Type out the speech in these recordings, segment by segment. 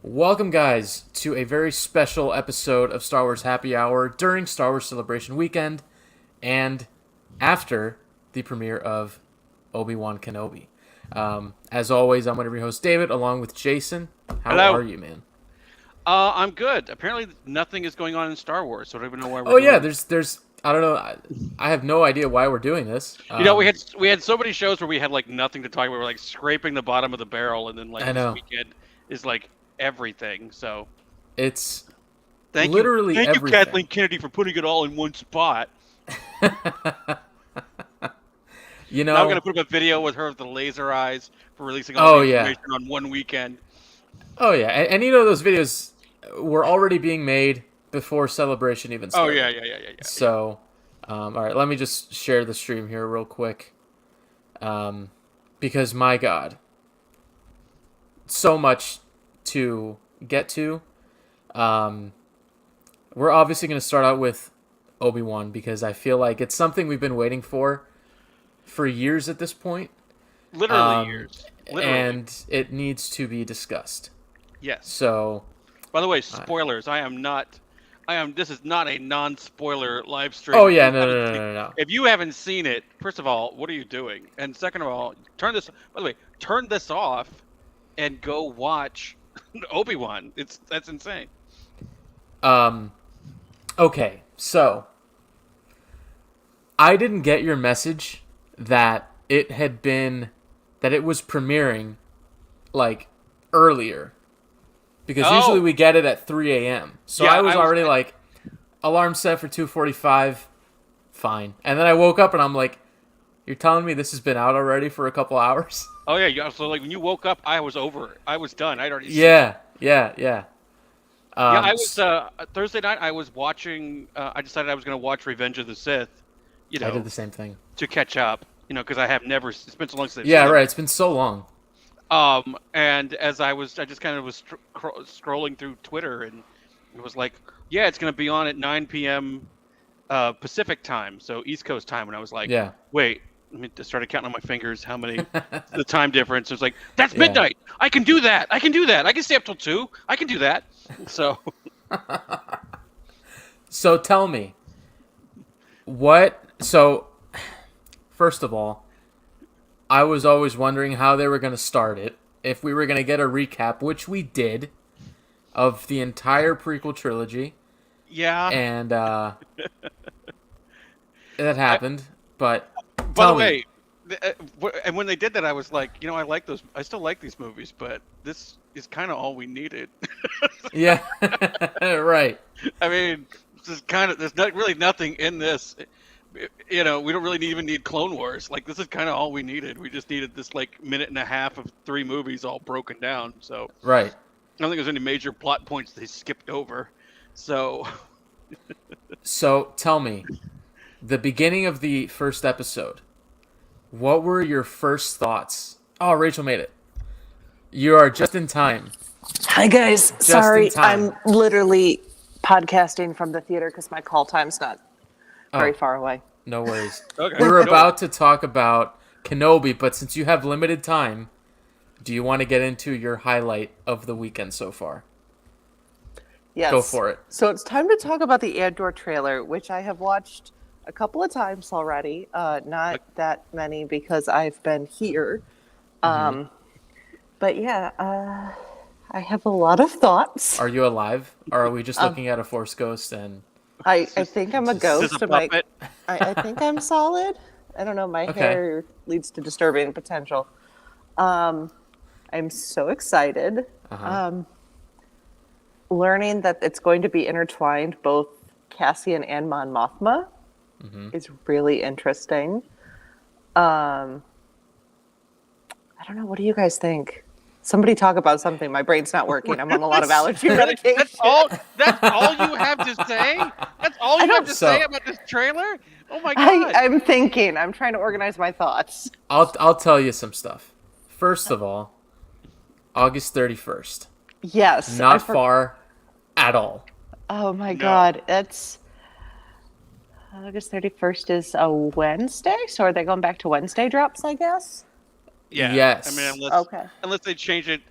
Welcome, guys, to a very special episode of Star Wars Happy Hour during Star Wars Celebration Weekend and after the premiere of Obi-Wan Kenobi. As always, I'm one of your hosts, David, along with Jason. How Hello. are you, man? I'm good. Apparently, nothing is going on in Star Wars, so I don't even know why we're Oh yeah, doing there's I don't know. I have no idea why we're doing this. it. We had so many shows where we had like nothing to talk about. We're like scraping the bottom of the barrel, and then like I this know weekend is like everything. So it's thank you, literally thank you, everything. Kathleen Kennedy, for putting it all in one spot. You Now I'm know, gonna put up a video with her with the laser eyes for releasing all the information on one weekend. oh yeah, and you know those videos were already being made before Celebration even Oh started. yeah. So, all right, let me just share the stream here real quick. Because my God, so much to get to. We're obviously going to start out with Obi-Wan because I feel like it's something we've been waiting for years at this point. Literally years. Literally. And it needs to be discussed. Yes. So, by the way, spoilers. This is not a non-spoiler live stream. oh yeah, no. If you haven't seen it, first of all, what are you doing? And second of all, turn this off and go watch Obi-Wan. That's insane. Okay, so I didn't get your message that it was premiering like earlier. Because usually we get it at 3 a.m. So Yeah, I was already like, alarm set for 2:45, fine. And then I woke up and I'm like, you're telling me this has been out already for a couple hours? Oh yeah. So like when you woke up, I was over. I was done. I'd already. Yeah. I was Thursday night. I was watching. I decided I was going to watch Revenge of the Sith. I did the same thing to catch up. Because I have never. It's been so long since. Yeah, right. It's been so long. And as I just kind of was scrolling through Twitter, and it was like, yeah, it's going to be on at 9 p.m. Pacific time, so East Coast time. And I was like, yeah. Wait, I started counting on my fingers how many, the time difference. It was like, that's midnight. I can do that. I can stay up till 2. I can do that. So. So tell me, first of all, I was always wondering how they were going to start it. If we were going to get a recap, which we did, of the entire prequel trilogy. Yeah. And that happened. But by the way, and when they did that, I was like, I like those. I still like these movies, but this is kind of all we needed. Yeah. Right. I mean, there's not really nothing in this. We don't really even need Clone Wars. Like, this is kind of all we needed. We just needed this like minute and a half of 3 movies all broken down. So right. I don't think there's any major plot points they skipped over. So tell me, the beginning of the first episode, what were your first thoughts? Oh, Rachel made it. You are just in time. Hi guys. Sorry, I'm literally podcasting from the theater because my call time's not very far away. No worries. Okay. We were about to talk about Kenobi, but since you have limited time, do you want to get into your highlight of the weekend so far? Yes. Go for it. So it's time to talk about the Andor trailer, which I have watched a couple of times already. Not that many because I've been here. Mm-hmm. But yeah, I have a lot of thoughts. Are you alive? Or are we just looking at a Force ghost and... I think I'm a ghost. I think I'm solid. I don't know. My hair leads to disturbing potential. I'm so excited. Learning that it's going to be intertwined, both Cassian and Mon Mothma, is really interesting. I don't know. What do you guys think? Somebody talk about something. My brain's not working. I'm on a lot of allergy medication. That's all you have to say? That's all you have to say about this trailer? Oh my God. I'm thinking. I'm trying to organize my thoughts. I'll tell you some stuff. First of all, August 31st. Yes. Not far at all. Oh my God. It's August 31st is a Wednesday. So are they going back to Wednesday drops, I guess? Yeah. Yes. I mean, unless they change it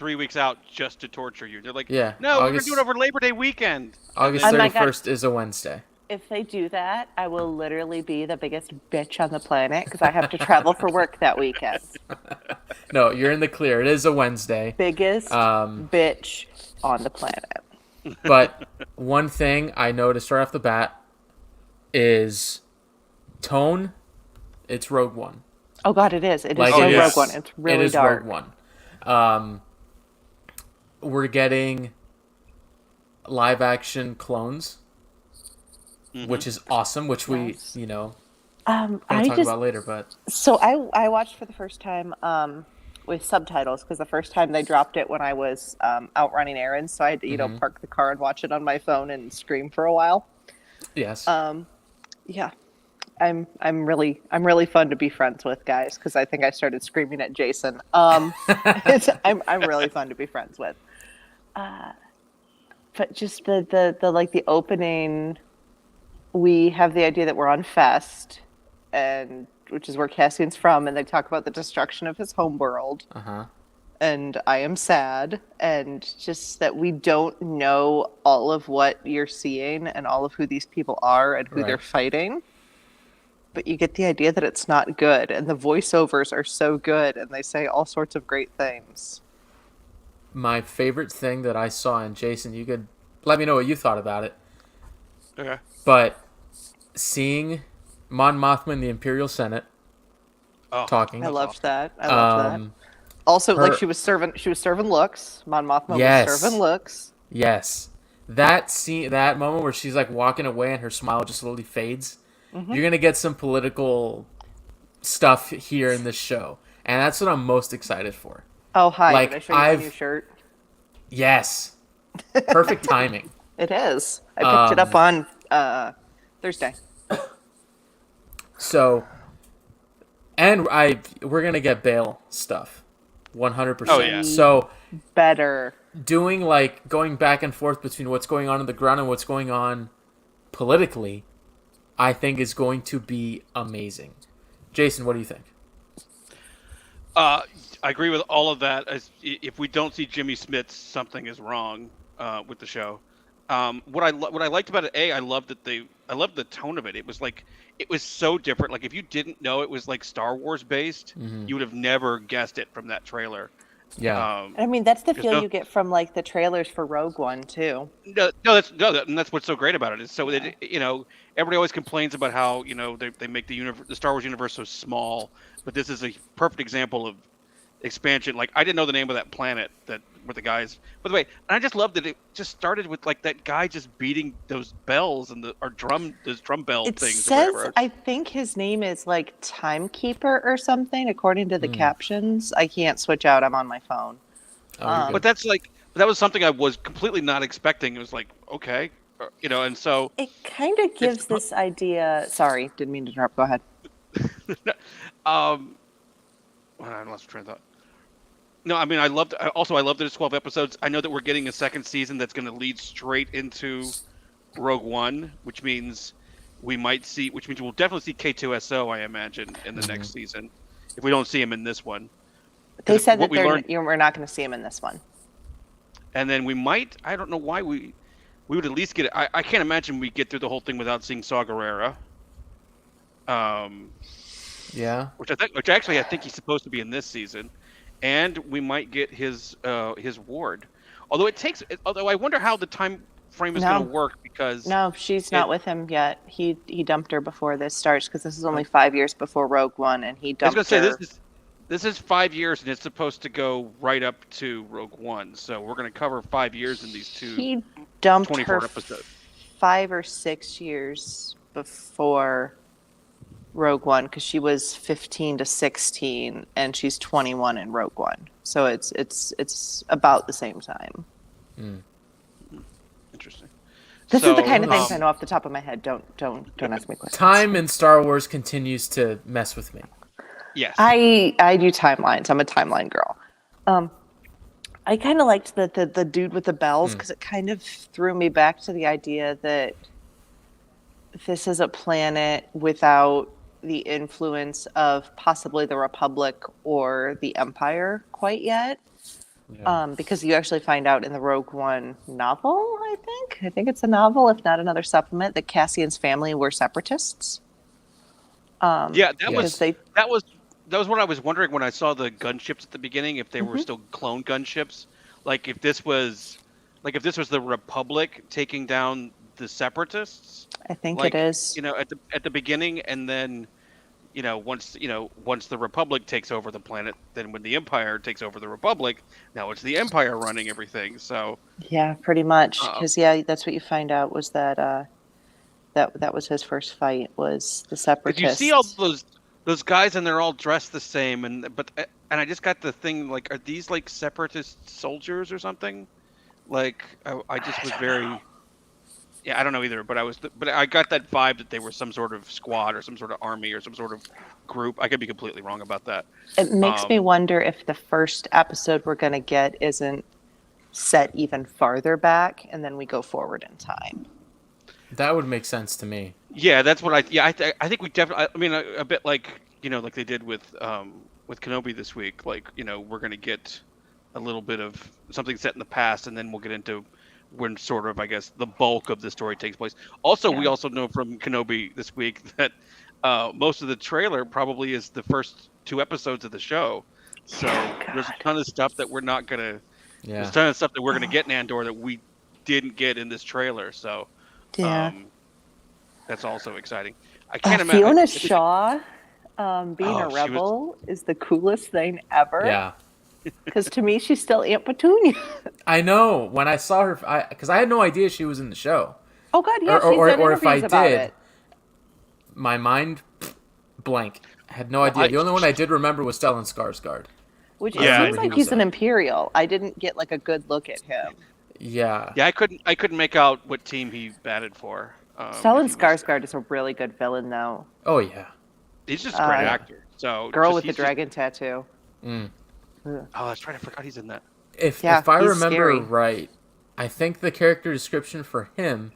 3 weeks out just to torture you. They're like, Yeah, no, we're going to do it over Labor Day weekend. August Oh my God. 31st is a Wednesday. If they do that, I will literally be the biggest bitch on the planet because I have to travel for work that weekend. No, you're in the clear. It is a Wednesday. Biggest bitch on the planet. But one thing I noticed right off the bat is tone. It's Rogue One. Oh God, it is. It is Like, so it Rogue is- One. It's really it is dark. Rogue One. We're getting live action clones, which is awesome. Which Nice. we, we'll I talk just about later. But so I watched for the first time with subtitles because the first time they dropped it when I was out running errands, so I had to park the car and watch it on my phone and scream for a while. yes, Yeah, I'm really fun to be friends with, guys, because I think I started screaming at Jason. I'm really fun to be friends with. But just the like the opening, we have the idea that we're on Fest, and which is where Cassian's from, and they talk about the destruction of his homeworld. And I am sad, and just that we don't know all of what you're seeing and all of who these people are and who they're Right. fighting. But you get the idea that it's not good, and the voiceovers are so good, and they say all sorts of great things. my favorite thing that I saw, and Jason, you could let me know what you thought about it. Okay. But seeing Mon Mothma in the Imperial Senate talking, I That's loved awesome. that. I loved that. Also, like she was serving looks. Mon Mothma was serving looks. Yes. That scene, that moment where she's like walking away and her smile just slowly fades. You're gonna get some political stuff here in this show, and that's what I'm most excited for. Oh, hi! Like, Did I show you my new shirt? Yes, perfect timing. It is. I picked it up on Thursday. So, and we're gonna get Bale stuff, 100%. Oh, yeah. So Better. doing like going back and forth between what's going on in the ground and what's going on politically, I think is going to be amazing. Jason, what do you think? I agree with all of that. If we don't see Jimmy Smits, something is wrong with the show. What I liked about it, I loved the tone of it. It was so different. Like if you didn't know it was like Star Wars based, you would have never guessed it from that trailer. Yeah. I mean, that's the feel no- you get from like the trailers for Rogue One too. And that's what's so great about it. Is so everybody always complains about how they make the Star Wars universe so small, but this is a perfect example of expansion. Like I didn't know the name of that planet that were the guys. By the way, and I just loved that it just started with like that guy just beating those bells and those drum bell It things. says, or whatever. I think his name is like Timekeeper or something, according to the captions. I can't switch out. I'm on my phone. Oh, But that was something I was completely not expecting. It was like, okay, and so It kind of gives this idea. Sorry, didn't mean to interrupt. Go ahead. I lost train of thought. No, I mean I loved that it's 12 episodes. I know that we're getting a second season that's going to lead straight into Rogue One, which means we'll definitely see K2SO, I imagine, in the next season. If we don't see him in this one. They said that learned, we're not going to see him in this one. and then we might. I don't know why we would at least get it. I can't imagine we get through the whole thing without seeing Saw Gerrera. yeah. Which actually I think he's supposed to be in this season, and we might get his ward. Although I wonder how the time frame is going to work because No, she's not with him yet. He dumped her before this starts because this is only 5 years before Rogue One, and he dumped her. I was going to say this is 5 years, and it's supposed to go right up to Rogue One. So we're going to cover 5 years in these two. He dumped 24 her episodes. 5 or 6 years before Rogue One because she was 15 to 16, and she's 21 in Rogue One. So it's about the same time. Interesting. This is the kind of things I know off the top of my head. Don't ask me questions. Time in Star Wars continues to mess with me. Yes. I do timelines. I'm a timeline girl. I kind of liked the dude with the bells because it kind of threw me back to the idea that this is a planet without the influence of possibly the Republic or the Empire quite yet. Yeah. Because you actually find out in the Rogue One novel, I think it's a novel, if not another supplement, that Cassian's family were separatists. Yeah, that Because Yes. they, was what I was wondering when I saw the gunships at the beginning, if they were Mhm. still clone gunships, if this was the Republic taking down the separatists, I think it is. at the beginning, and then once the Republic takes over the planet, then when the Empire takes over the Republic, now it's the Empire running everything. So, Yeah, pretty much. uh, Because yeah, that's what you find out was that that was his first fight was the because you see all separatists. those guys and they're all dressed the same, and I just got the thing, are these like separatist soldiers or something? I just I was don't know. very, yeah, I don't know either, but I got that vibe that they were some sort of squad or some sort of army or some sort of group. I could be completely wrong about that. It makes me Um, wonder if the first episode we're going to get isn't set even farther back and then we go forward in time. That would make sense to me. yeah, that's what I think we definitely. I mean, a bit like like they did with Kenobi this week. We're gonna get a little bit of something set in the past, and then we'll get into when sort of, I guess, the bulk of the story takes place. Also, we Yeah. also know from Kenobi this week that most of the trailer probably is the first 2 episodes of the show. So Yeah, there's a God. ton of stuff that we're not gonna. There's Yeah. a ton of stuff that we're gonna get in Andor that we didn't get in this trailer. So Yeah. um, that's also exciting. I can't imagine. Fiona Shaw being Oh, a she was. rebel is the coolest thing ever. Yeah. Because to me, she's still Aunt Petunia. I know. When I saw her, because I had no idea she was in the show, Oh God, yeah, or she's done or if I interviews about did, it. my mind blank. I had no Well, idea. The only one I did remember was Stellan Skarsgård. Which I it Yeah, seems remember he like was he's an there. Imperial. I didn't get like a good look at him. Yeah. yeah. I couldn't make out what team he batted for. If Stellan he was, Skarsgård is a really good villain, though. Oh yeah. he's just a great Uh, actor. So Girl just, with the he's just. dragon tattoo. Mm. Ugh. Oh, that's right. I forgot he's in that. Yeah, If I he's remember scary. right, I think the character description for him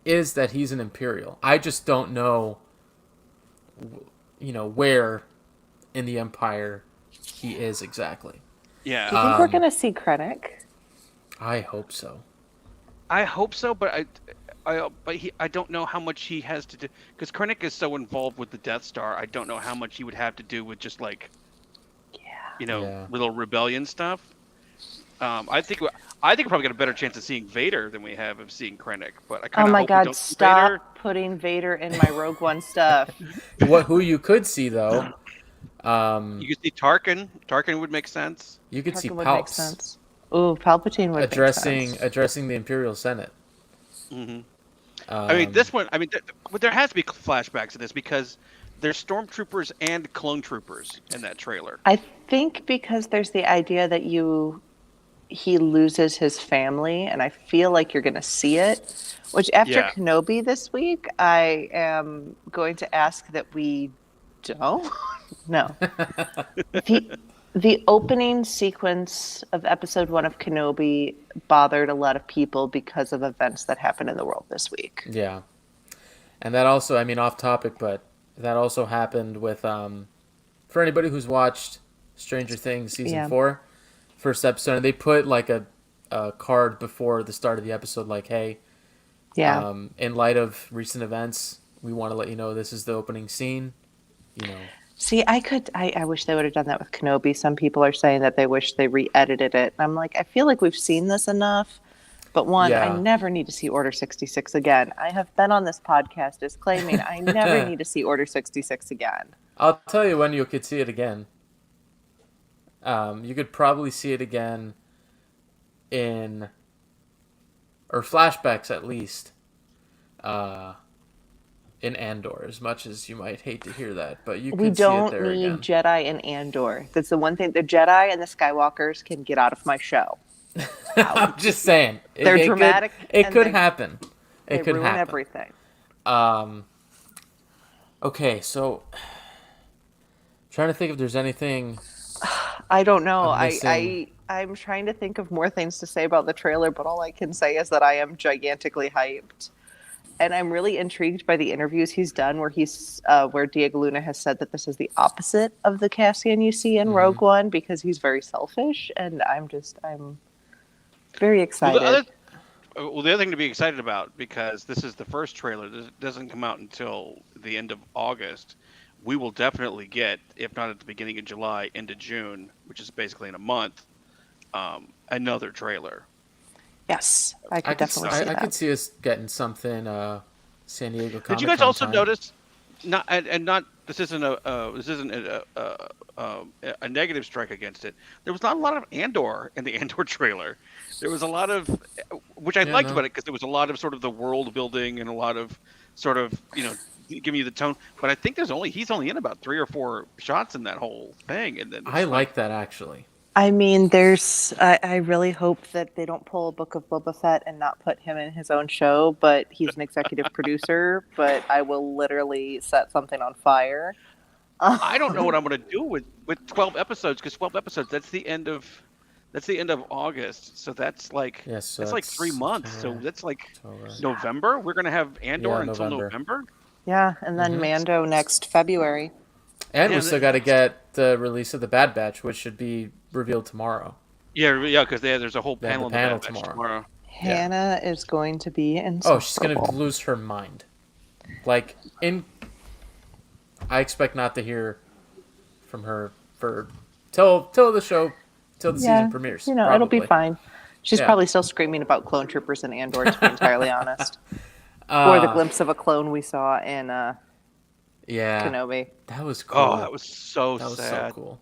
is that he's an Imperial. I just don't know, where in the Empire he is exactly. Yeah, Do you think we're Um, gonna see Krennic? I hope so. I hope so, but I don't know how much he has to do, because Krennic is so involved with the Death Star. I don't know how much he would have to do with just Yeah. Yeah. little rebellion stuff. I think we're probably got a better chance of seeing Vader than we have of seeing Krennic. But I Oh kind of my hope we God! don't see Stop Vader. putting Vader in my Rogue One stuff. Who you could see though, You could see Tarkin. Tarkin would make sense. you could see Tarkin would make Palps sense. Ooh, Palpatine would make sense. addressing the Imperial Senate. Hmm Um, I mean, this one. I mean, there has to be flashbacks to this because there's stormtroopers and clone troopers in that trailer. I think because there's the idea that he loses his family, and I feel like you're going to see it. Which after Yeah. Kenobi this week, I am going to ask that we don't. No. The opening sequence of episode 1 of Kenobi bothered a lot of people because of events that happened in the world this week. Yeah, and that also, I mean, off topic, but that also happened with for anybody who's watched Stranger Things season Yeah. 4, first episode, and they put like a card before the start of the episode, like, hey, Yeah. in light of recent events, we want to let you know this is the opening scene. You know, See, I wish they would have done that with Kenobi. Some people are saying that they wish they re-edited it. And I'm like, I feel like we've seen this enough. But one, Yeah. I never need to see Order 66 again. I have been on this podcast as claiming I never need to see Order 66 again. I'll tell you when you could see it again. You could probably see it again or flashbacks at least, in Andor, as much as you might hate to hear that, but you We could see it don't there need again. Jedi and Andor. That's the one thing. The Jedi and the Skywalkers can get out of my show. I'm just saying. They're dramatic It and could they- happen. They It could ruin happen. everything. Okay, so trying to think if there's anything. I don't know. I'm missing- I'm trying to think of more things to say about the trailer, but all I can say is that I am gigantically hyped. and I'm really intrigued by the interviews he's done where Diego Luna has said that this is the opposite of the Cassian you see in Rogue One because he's very selfish, and I'm very excited. Well, the other thing to be excited about, because this is the first trailer, this doesn't come out until the end of August. We will definitely get, if not at the beginning of July, into June, which is basically in a month, another trailer. Yes, I could definitely see that. I could see us getting something San Diego Comic-Con. Did you guys also time. notice? This isn't a negative strike against it. There was not a lot of Andor in the Andor trailer. There was a lot of, which I liked about it, because there was a lot of sort of the world building and a lot of sort of giving you the tone. But I think he's only in about 3 or 4 shots in that whole thing. And then I like that actually. I mean, I really hope that they don't pull a Book of Boba Fett and not put him in his own show, but he's an executive producer, but I will literally set something on fire. I don't know what I'm going to do with 12 episodes, because 12 episodes, that's the end of August. So that's like, that's like 3 months. So that's like November. We're going to have Andor until November. Yeah. And then Mando next February. And we still got to get the release of the Bad Batch, which should be revealed tomorrow. Yeah, because there's a whole panel of the Bad Batch tomorrow. Hannah is going to be insufferable. Oh, she's going to lose her mind. Like, I expect not to hear from her till the season premieres. Probably. It'll be fine. She's probably still screaming about clone troopers and Andor, to be entirely honest. Or the glimpse of a clone we saw in Kenobi. That was cool. Oh, that was so sad. That was so cool.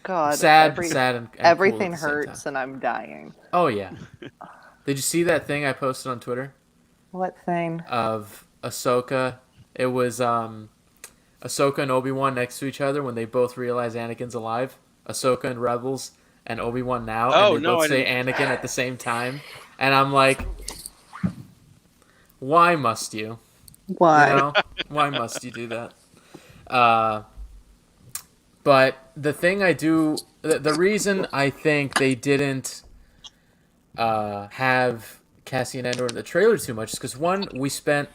God, sad, and everything cool hurts, and I'm dying. Oh yeah. Did you see that thing I posted on Twitter? What thing? Of Ahsoka. It was Ahsoka and Obi-Wan next to each other when they both realize Anakin's alive. Ahsoka and Rebels and Obi-Wan now. Oh, and they both say Anakin at the same time. And I'm like, why must you? Why? Why must you do that? But the thing the reason I think they didn't have Cassian Andor in the trailer too much is because, one, we spent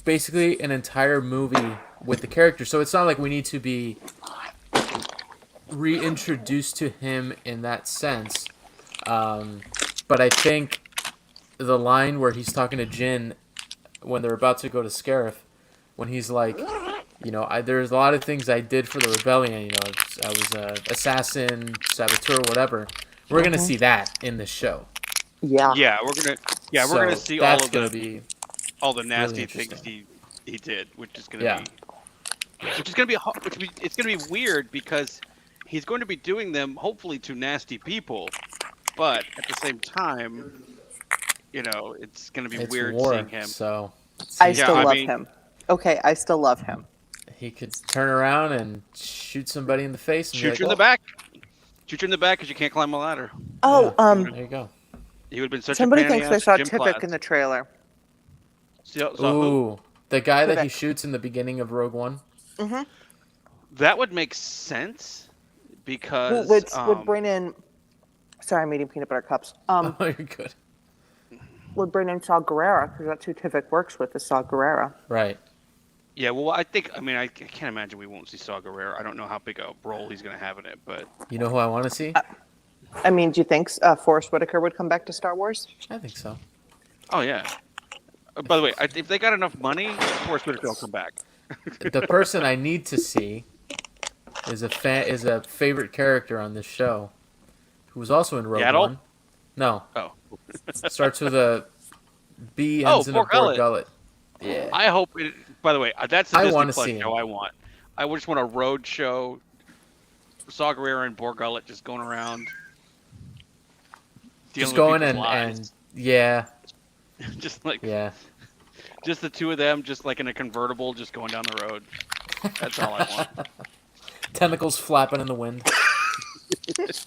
basically an entire movie with the character, so it's not like we need to be reintroduced to him in that sense. But I think the line where he's talking to Jin when they're about to go to Scarif, when he's like, there's a lot of things I did for the rebellion. I was a assassin, saboteur, whatever. We're gonna see that in the show. Yeah, we're gonna see all of the nasty really things he did, which is gonna be weird, because he's going to be doing them hopefully to nasty people, but at the same time, it's going to be weird seeing him. So I still love him. Okay, I still love him. He could turn around and shoot somebody in the face. And shoot you in the back. Shoot you in the back because you can't climb a ladder. Oh, there you go. He would have been such somebody a thinks they saw Typic in the trailer. Ooh, the guy that he shoots in the beginning of Rogue One. Mm-hmm. That would make sense because would bring in. Sorry, I'm eating peanut butter cups. Oh, you're good. Would bring in Saw Gerrera, because that's who Typic works with, is Saw Gerrera. Right. Yeah, well, I can't imagine we won't see Saw Gerrera. I don't know how big a role he's going to have in it, but... You know who I want to see? Do you think Forrest Whitaker would come back to Star Wars? I think so. Oh, yeah. By the way, if they got enough money, Forrest Whitaker will come back. The person I need to see is a favorite character on this show, who was also in Rogue One. No. Oh. Starts with a B, ends in a Borg Gullet. Yeah. I hope it... By the way, that's the Disney Plus show I want. I just want a road show. Saw Gerrera and Borg Gullet just going around. Just going and yeah. Just like... Yeah. Just the two of them, just like in a convertible, just going down the road. That's all I want. Tentacles flapping in the wind. It's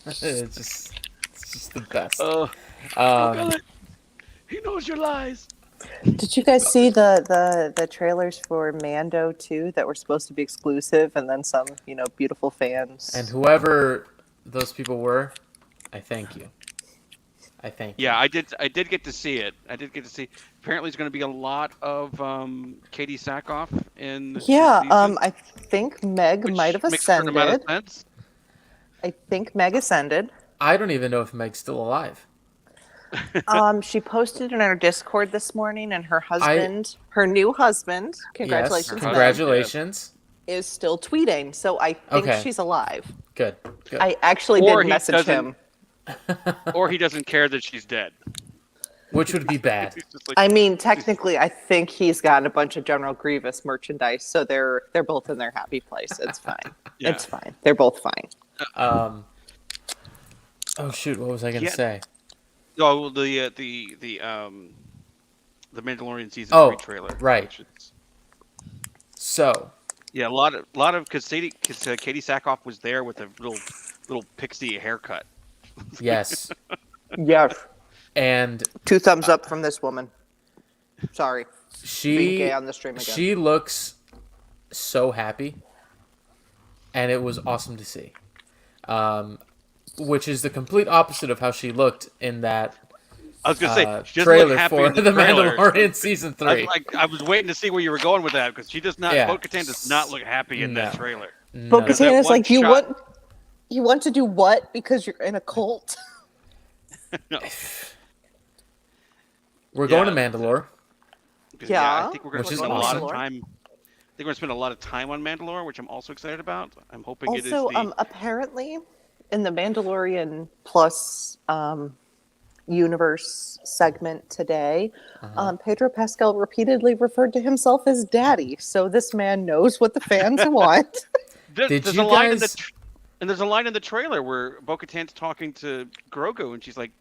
just the best. He knows your lies. Did you guys see the trailers for Mando 2 that were supposed to be exclusive, and then some, beautiful fans? And whoever those people were, I thank you. I think. Yeah, I did. I did get to see it. I did get to see. Apparently, there's going to be a lot of Katie Sackhoff in this Yeah, season, I think Meg which might have makes a certain amount of ascended. sense. I think Meg ascended. I don't even know if Meg's still alive. She posted in our Discord this morning, and her I new husband, yes, congratulations, Meg, congratulations. is still tweeting. So I think Okay. she's alive. Good. I actually Or did he message doesn't- him. Or he doesn't care that she's dead. Which would be bad. He's just like, I mean, technically, I think he's gotten a bunch of General Grievous merchandise, so they're both in their happy place. It's fine. Yeah. It's fine. They're both fine. Oh shoot, what was I gonna Yeah. say? oh, the Mandalorian season Oh, 3 trailer. right. which is- So Yeah, a lot of because Katie Sackhoff was there with a little pixie haircut. yes. Yes. And 2 thumbs up from this woman. Sorry. Being she gay on the stream again. she looks so happy, and it was awesome to see. Which is the complete opposite of how she looked in that I was gonna say she doesn't trailer look happy for in the The trailer. Mandalorian season 3. I was waiting to see where you were going with that because she does not. Yeah. Bo-Katan does not look happy in that No. trailer. No. Bo-Katan That is one like, you shot- want to do what? Because you're in a cult? No. We're going to Yeah. Mandalore. Yeah. I think we're going Which to is spend a lot of awesome. time. I think we're going to spend a lot of time on Mandalore, which I'm also excited about. I'm hoping it is Also, the. apparently, in the Mandalorian Plus universe segment today, Pedro Pascal repeatedly referred to himself as daddy. So this man knows what the fans want. Did there's you a line in guys- the and there's a line in the trailer where Bo-Katan's talking to Grogu, and she's like,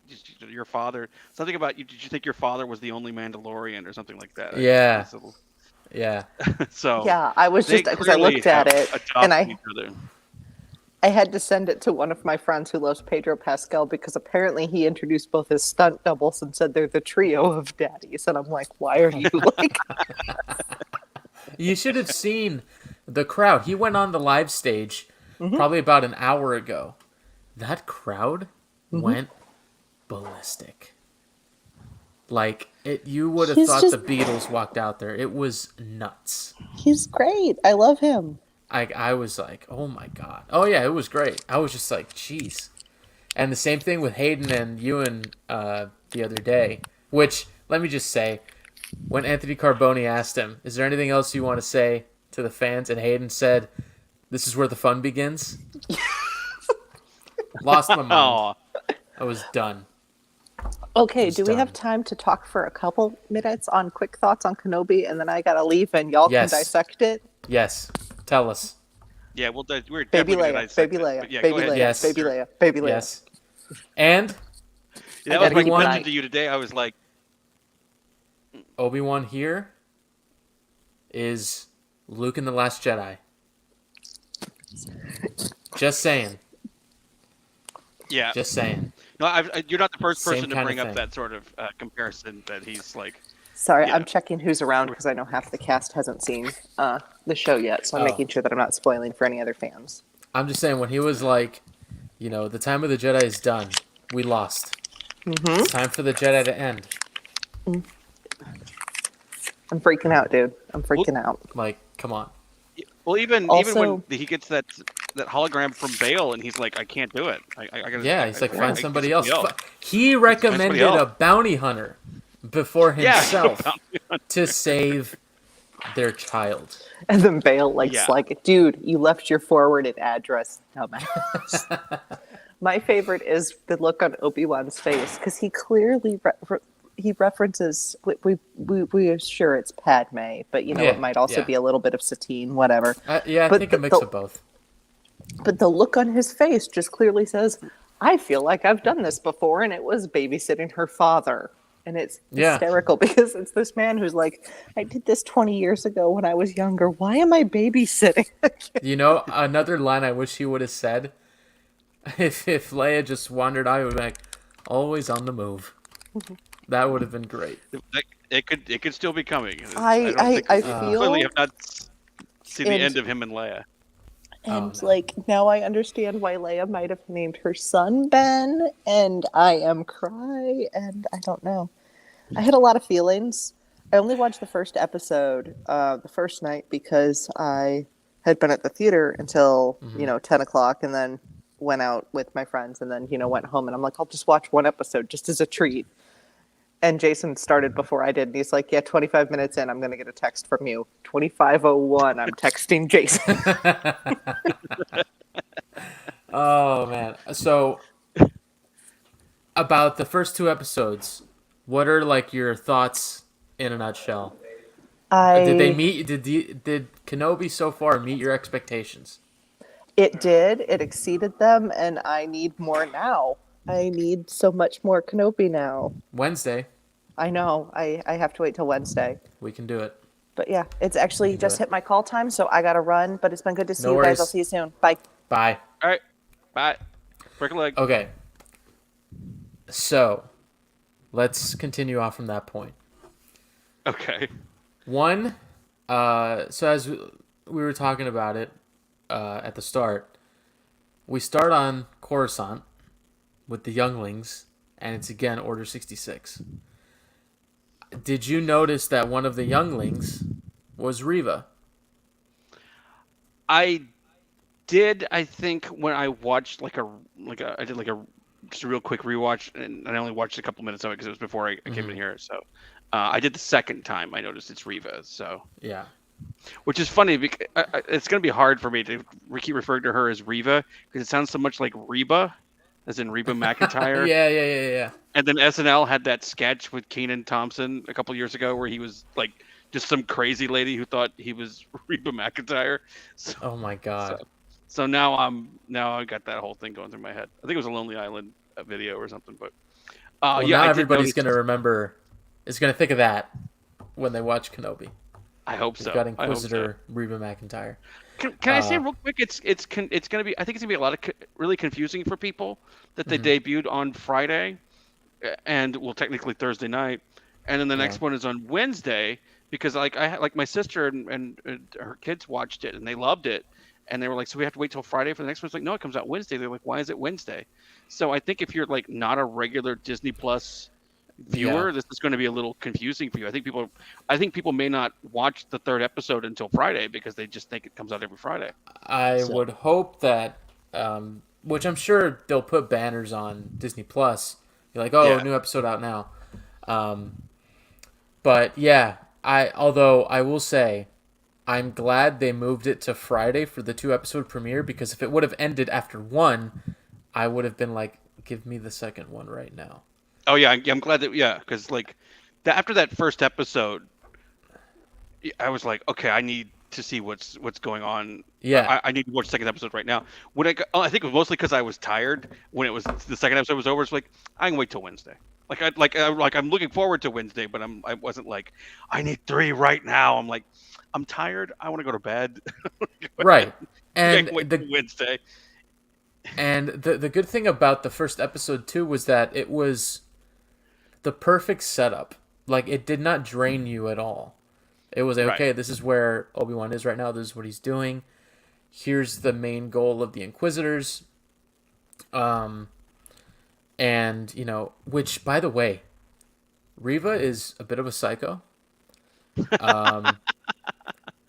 "Your father." Something about you. Did you think your father was the only Mandalorian, or something like that? Yeah. It's a little- Yeah. So Yeah, I was they just because I clearly looked at have it adopted and I each other. had to send it to one of my friends who loves Pedro Pascal because apparently he introduced both his stunt doubles and said they're the trio of daddies. And I'm like, why are you like? You should have seen the crowd. He went on the live stage probably about an hour ago. That crowd went ballistic. Like you would have He's thought just- the Beatles walked out there. It was nuts. He's great. I love him. I was like, oh my god. Oh yeah, it was great. I was just like, jeez. And the same thing with Hayden and Ewan the other day. Which let me just say, when Anthony Carboni asked him, "Is there anything else you want to say to the fans?" and Hayden said, "This is where the fun begins." Lost my mind. Oh, I was done. Okay, He's do we have done. time to talk for a couple minutes on quick thoughts on Kenobi, and then I gotta leave, and y'all Yes. can dissect it? Yes. Tell us. yeah. Well, we're Baby definitely gonna Leia, dissect baby it, Leia, but yeah, baby go ahead. Leia, Yes. baby Leia, baby Leia. Yes. And That was my Obi-Wan- question to you today. I was like, Obi-Wan here is Luke in The Last Jedi. Just saying. yeah. Just saying. No, you're not the first Same person to kinda bring up thing. that sort of comparison. That he's like, Sorry, Yeah. I'm checking who's around because I know half the cast hasn't seen the show yet, so I'm Oh. making sure that I'm not spoiling for any other fans. I'm just saying, when he was like, the time of the Jedi is done. We lost. Mm-hmm. It's time for the Jedi to end. I'm freaking out, dude. I'm freaking out. Like, come on. well, even Also- when he gets that hologram from Bale, and he's like, I can't do it. I gotta. Yeah, he's like, I find gotta somebody get else. somebody He recommended else. a bounty hunter before Yeah. himself to save their child. And then Bale Yeah. like, dude, you left your forwarded address, dumbass. My favorite is the look on Obi-Wan's face because he clearly he references. We are sure it's Padme, but Yeah, it might also yeah. be a little bit of Satine, whatever. Yeah, I But think a mix the- of both. But the look on his face just clearly says, I feel like I've done this before, and it was babysitting her father. And it's Yeah. hysterical because it's this man who's like, I did this 20 years ago when I was younger. Why am I babysitting? Another line I wish he would have said, if Leia just wandered out, he would be like, always on the move. That would have been great. It could still be coming. I don't think I we feel clearly have not seen the and- end of him and Leia. Oh And no. like now I understand why Leia might have named her son Ben, and I am cry, and I don't know. I had a lot of feelings. I only watched the first episode the first night because I had been at the theater until, 10 o'clock and then went out with my friends and then, went home. And I'm like, I'll just watch one episode just as a treat. And Jason started before I did. And he's like, yeah, 25 minutes in, I'm going to get a text from you. 25:01, I'm texting Jason. Oh man. So about the first two episodes, what are like your thoughts in a nutshell? Did they I meet? Did Kenobi so far meet your expectations? It did. It exceeded them, and I need more now. I need so much more Kenobi now. Wednesday, I know. I have to wait till Wednesday. we can do it. But yeah, it's We actually can do just it. hit my call time, so I gotta run. But it's been good to see No you guys. I'll worries. see you soon. Bye. Bye. All right, bye. Break a leg. Okay. So, let's continue off from that point. Okay. One, so as we were talking about it at the start, we start on Coruscant with the younglings, and it's again Order 66. Did you notice that one of the younglings was Riva? I did. I think when I watched I did like a just a real quick rewatch, and I only watched a couple minutes of it because it was before I came in here. So I did the second time. I noticed it's Riva. So Yeah. which is funny because it's going to be hard for me to keep referring to her as Riva because it sounds so much like Reba, as in Reba McEntire. Yeah. And then SNL had that sketch with Kenan Thompson a couple years ago where he was like just some crazy lady who thought he was Reba McEntire. So, Oh my god. so now I got that whole thing going through my head. I think it was a Lonely Island video or something. But Well, yeah, now I did everybody's notice. going to remember, is going to think of that when they watch Kenobi. I hope so. We've got I hope so. Inquisitor Reba McEntire. Can I say real quick? It's going to be. I think it's going to be a lot of really confusing for people that they debuted on Friday, and well, technically Thursday night, and then the next one is on Wednesday because like my sister and her kids watched it and they loved it, and they were like, so we have to wait till Friday for the next one. It's like, no, it comes out Wednesday. They're like, why is it Wednesday? So I think if you're like not a regular Disney Plus viewer, this is going to be a little confusing for you. I think people may not watch the third episode until Friday because they just think it comes out every Friday. I would hope that, which I'm sure they'll put banners on Disney Plus. You're like, oh, Yeah. new episode out now. But yeah, although I will say, I'm glad they moved it to Friday for the 2-episode premiere because if it would have ended after one, I would have been like, give me the second one right now. Oh yeah, I'm glad that because like after that first episode, I was like, okay, I need to see what's going on. Yeah. I need to watch the second episode right now. When I think it was mostly because I was tired when it was the second episode was over. It's like I can wait till Wednesday. I'm looking forward to Wednesday, but I wasn't like I need 3 right now. I'm like I'm tired. I want to go to bed. Right. I And can't wait till Wednesday. And the good thing about the first episode too was that it was the perfect setup. Like it did not drain you at all. It was like, okay, this is where Obi-Wan is right now. This is what he's doing. Here's the main goal of the Inquisitors. And which by the way, Reva is a bit of a psycho.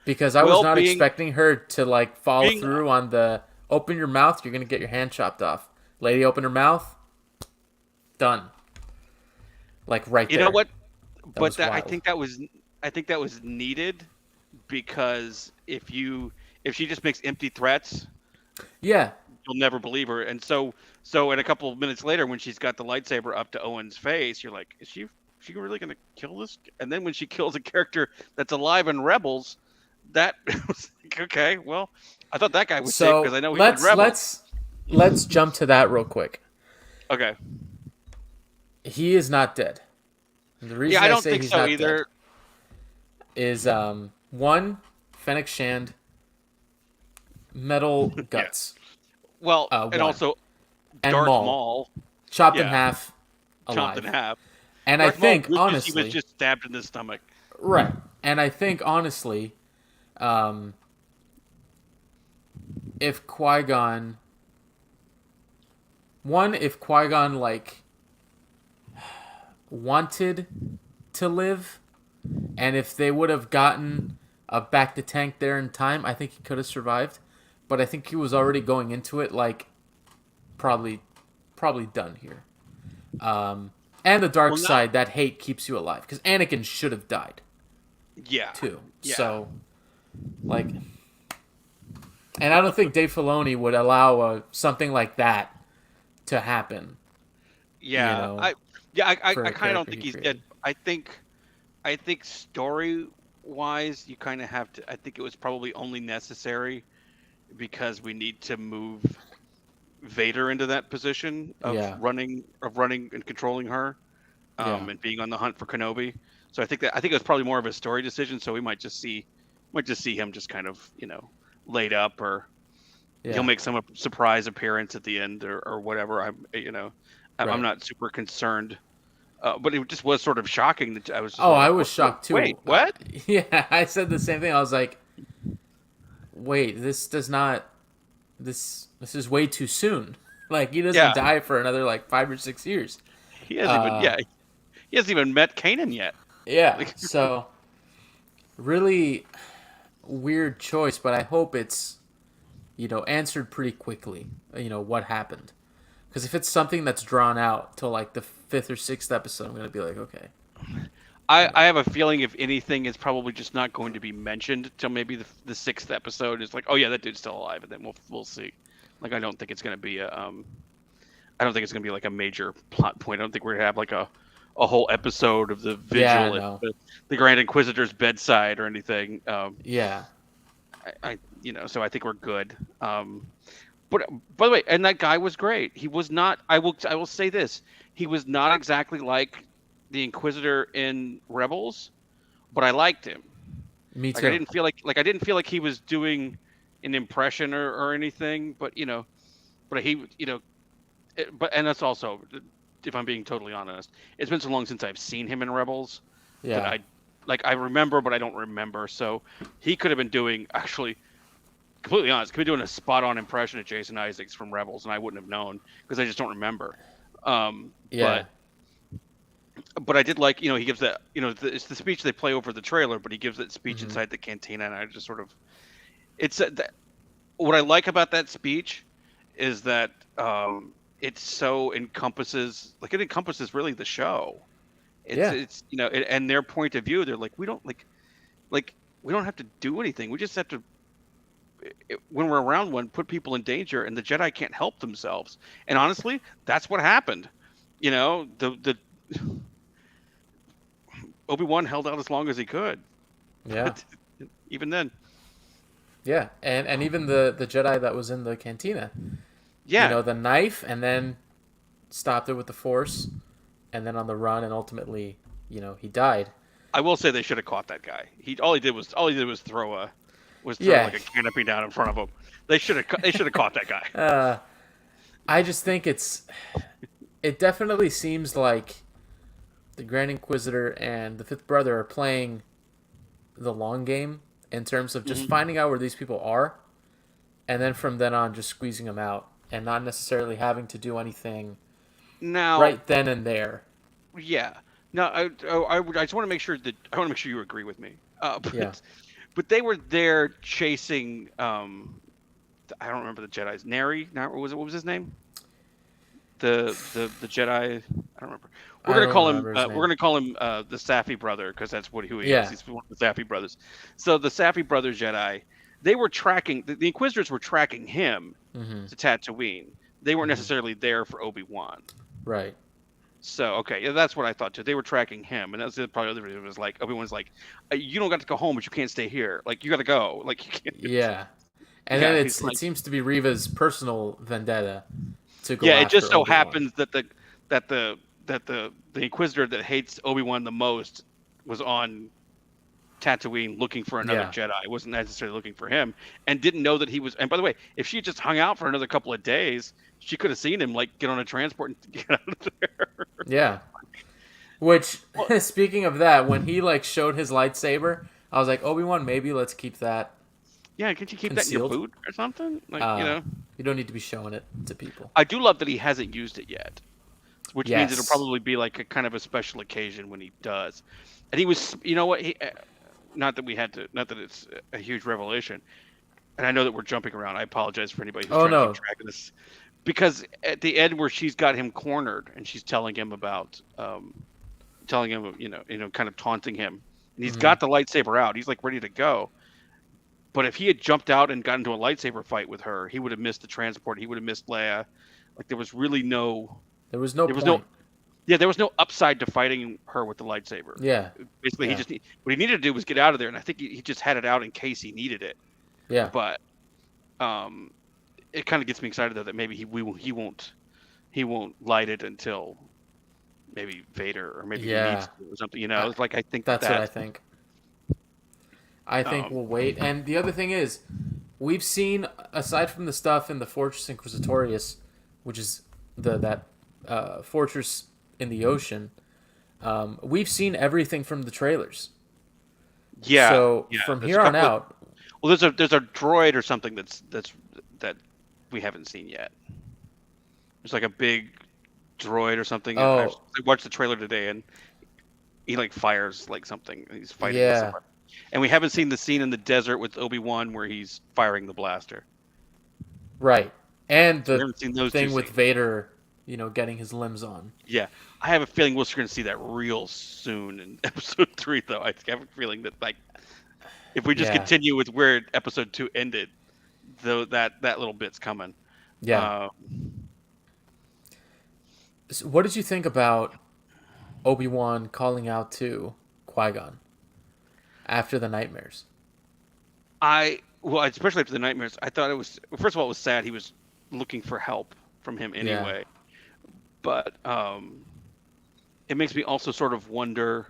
Because I was not expecting her to like follow through on the open your mouth, you're gonna get your hand chopped off. Lady, open her mouth. Done. Like right there. You know what? But I think that was needed because if she just makes empty threats, yeah, you'll never believe her. And so in a couple of minutes later, when she's got the lightsaber up to Owen's face, you're like, is she really gonna kill this? And then when she kills a character that's alive in Rebels, that was like, okay, well, I thought that guy was safe because I know he was Rebels. Let's jump to that real quick. Okay. He is not dead. The reason I don't say think he's so not either. Dead is one, Fennec Shand, metal guts. Well, and also and Darth Maul. Maul Chopped in half, alive. chopped in half. And Darth I think Maul honestly, he was just stabbed in the stomach. Right. And I think honestly, if Qui-Gon, if Qui-Gon like wanted to live, and if they would have gotten a bacta tank there in time, I think he could have survived. But I think he was already going into it like probably done here. And the dark side, that hate keeps you alive, because Anakin should have died. Yeah. Too. Yeah. So, like, and I don't think Dave Filoni would allow something like that to happen. Yeah. You know, I for a kind of don't character think he he's created. dead. I think story wise, you kind of have to. I think it was probably only necessary because we need to move Vader into that position of Yeah. running and controlling her, Yeah. and being on the hunt for Kenobi. So I think it was probably more of a story decision. So we might just see him just kind of laid up, or Yeah. he'll make some surprise appearance at the end, or whatever. I'm Right. not super concerned, but it just was sort of shocking that I was. Just I was shocked too. Wait, what? Yeah, I said the same thing. I was like, wait, this does not. This is way too soon. Like, he doesn't die for another like 5 or 6 years. He hasn't even met Kanan yet. Yeah. So really weird choice, but I hope it's answered pretty quickly. What happened? Because if it's something that's drawn out till like the 5th or 6th episode, I'm gonna be like, okay. I have a feeling, if anything, it's probably just not going to be mentioned till maybe the 6th episode. It's like, oh yeah, that dude's still alive, and then we'll see. Like, I don't think it's gonna be like a major plot point. I don't think we're gonna have like a whole episode of the vigil at the Grand Inquisitor's bedside or anything. Yeah. So I think we're good. But by the way, and that guy was great. He was not. I will say this: he was not exactly like the Inquisitor in Rebels, but I liked him. Me too. Like, I didn't feel like he was doing an impression or anything, but but he, and that's also, if I'm being totally honest, it's been so long since I've seen him in Rebels. Yeah. That I remember, but I don't remember. So he could have been doing, actually, completely honest, could be doing a spot-on impression of Jason Isaacs from Rebels, and I wouldn't have known because I just don't remember. Yeah. But I did like, he gives that, it's the speech they play over the trailer, but he gives that speech inside the cantina, and I just sort of, what I like about that speech is that it so encompasses really the show. It's and their point of view, they're like, we don't we don't have to do anything. We just have to, when we're around one, put people in danger, and the Jedi can't help themselves. And honestly, that's what happened. The Obi-Wan held out as long as he could. Yeah. Even then. Yeah, and even the Jedi that was in the cantina. Yeah. The knife, and then stopped it with the Force, and then on the run, and ultimately, he died. I will say they should have caught that guy. All he did was throw like a canopy down in front of him. They should have caught that guy. I just think it definitely seems like the Grand Inquisitor and the Fifth Brother are playing the long game in terms of just finding out where these people are, and then from then on just squeezing them out and not necessarily having to do anything right then and there. Yeah. Now, I just want to make sure you agree with me. But they were there chasing. I don't remember the Jedi's. Neri? What was his name? The Jedi. I don't remember. We're gonna call him the Saffi brother, because that's who he is. He's one of the Saffi brothers. So the Saffi brothers Jedi, they were tracking the Inquisitors were tracking him to Tatooine. They weren't necessarily there for Obi-Wan. Right. So okay, that's what I thought too. They were tracking him, and that's probably the other reason. It was like Obi-Wan's like, you don't got to go home, but you can't stay here. Like, you got to go. Like, you can't. Yeah. And then it seems to be Reva's personal vendetta to go. Yeah, it just so Obi-Wan. happens that the Inquisitor that hates Obi-Wan the most was on Tatooine looking for another Jedi. It wasn't necessarily looking for him, and didn't know that he was. And by the way, if she just hung out for another couple of days, she could have seen him get on a transport and get out of there. Yeah. Which, speaking of that, when he showed his lightsaber, I was like, Obi-Wan, maybe let's keep that. Yeah, can't you keep that in your concealed. boot or something? You don't need to be showing it to people. I do love that he hasn't used it yet, which means it'll Yes. probably be like a kind of a special occasion when he does. And he was, you know what? Not that we had to, not that it's a huge revelation. And I know that we're jumping around. I apologize for anybody who's Oh trying to keep no. track of this. Because at the end where she's got him cornered and she's telling him about, telling him, kind of taunting him, and he's got the lightsaber out. He's like ready to go. But if he had jumped out and got into a lightsaber fight with her, he would have missed the transport. He would have missed Leia. Like there was really no, There was no there was point. there was no upside to fighting her with the lightsaber. Yeah. Basically, Yeah. what he needed to do was get out of there, and I think he just had it out in case he needed it. Yeah. But it kind of gets me excited though that maybe he won't light it until maybe Vader or maybe he needs to or something. It's like I think That's what I think. I think we'll wait. And the other thing is, we've seen, aside from the stuff in the Fortress Inquisitorius, which is that fortress in the ocean, we've seen everything from the trailers. Yeah. So from here on out, well, there's a droid or something that we haven't seen yet. There's like a big droid or something. Oh. I watched the trailer today, and he like fires like something. He's fighting with someone. And we haven't seen the scene in the desert with Obi-Wan where he's firing the blaster. Right. And We haven't seen those thing two with scenes. Vader, getting his limbs on. Yeah. I have a feeling we're going to see that real soon in episode 3, though. I have a feeling that, like, if we just continue with where episode 2 ended, though, that little bit's coming. Yeah. So what did you think about Obi-Wan calling out to Qui-Gon after the nightmares? Especially after the nightmares, I thought it was, first of all, it was sad. He was looking for help from him anyway. Yeah. But it makes me also sort of wonder,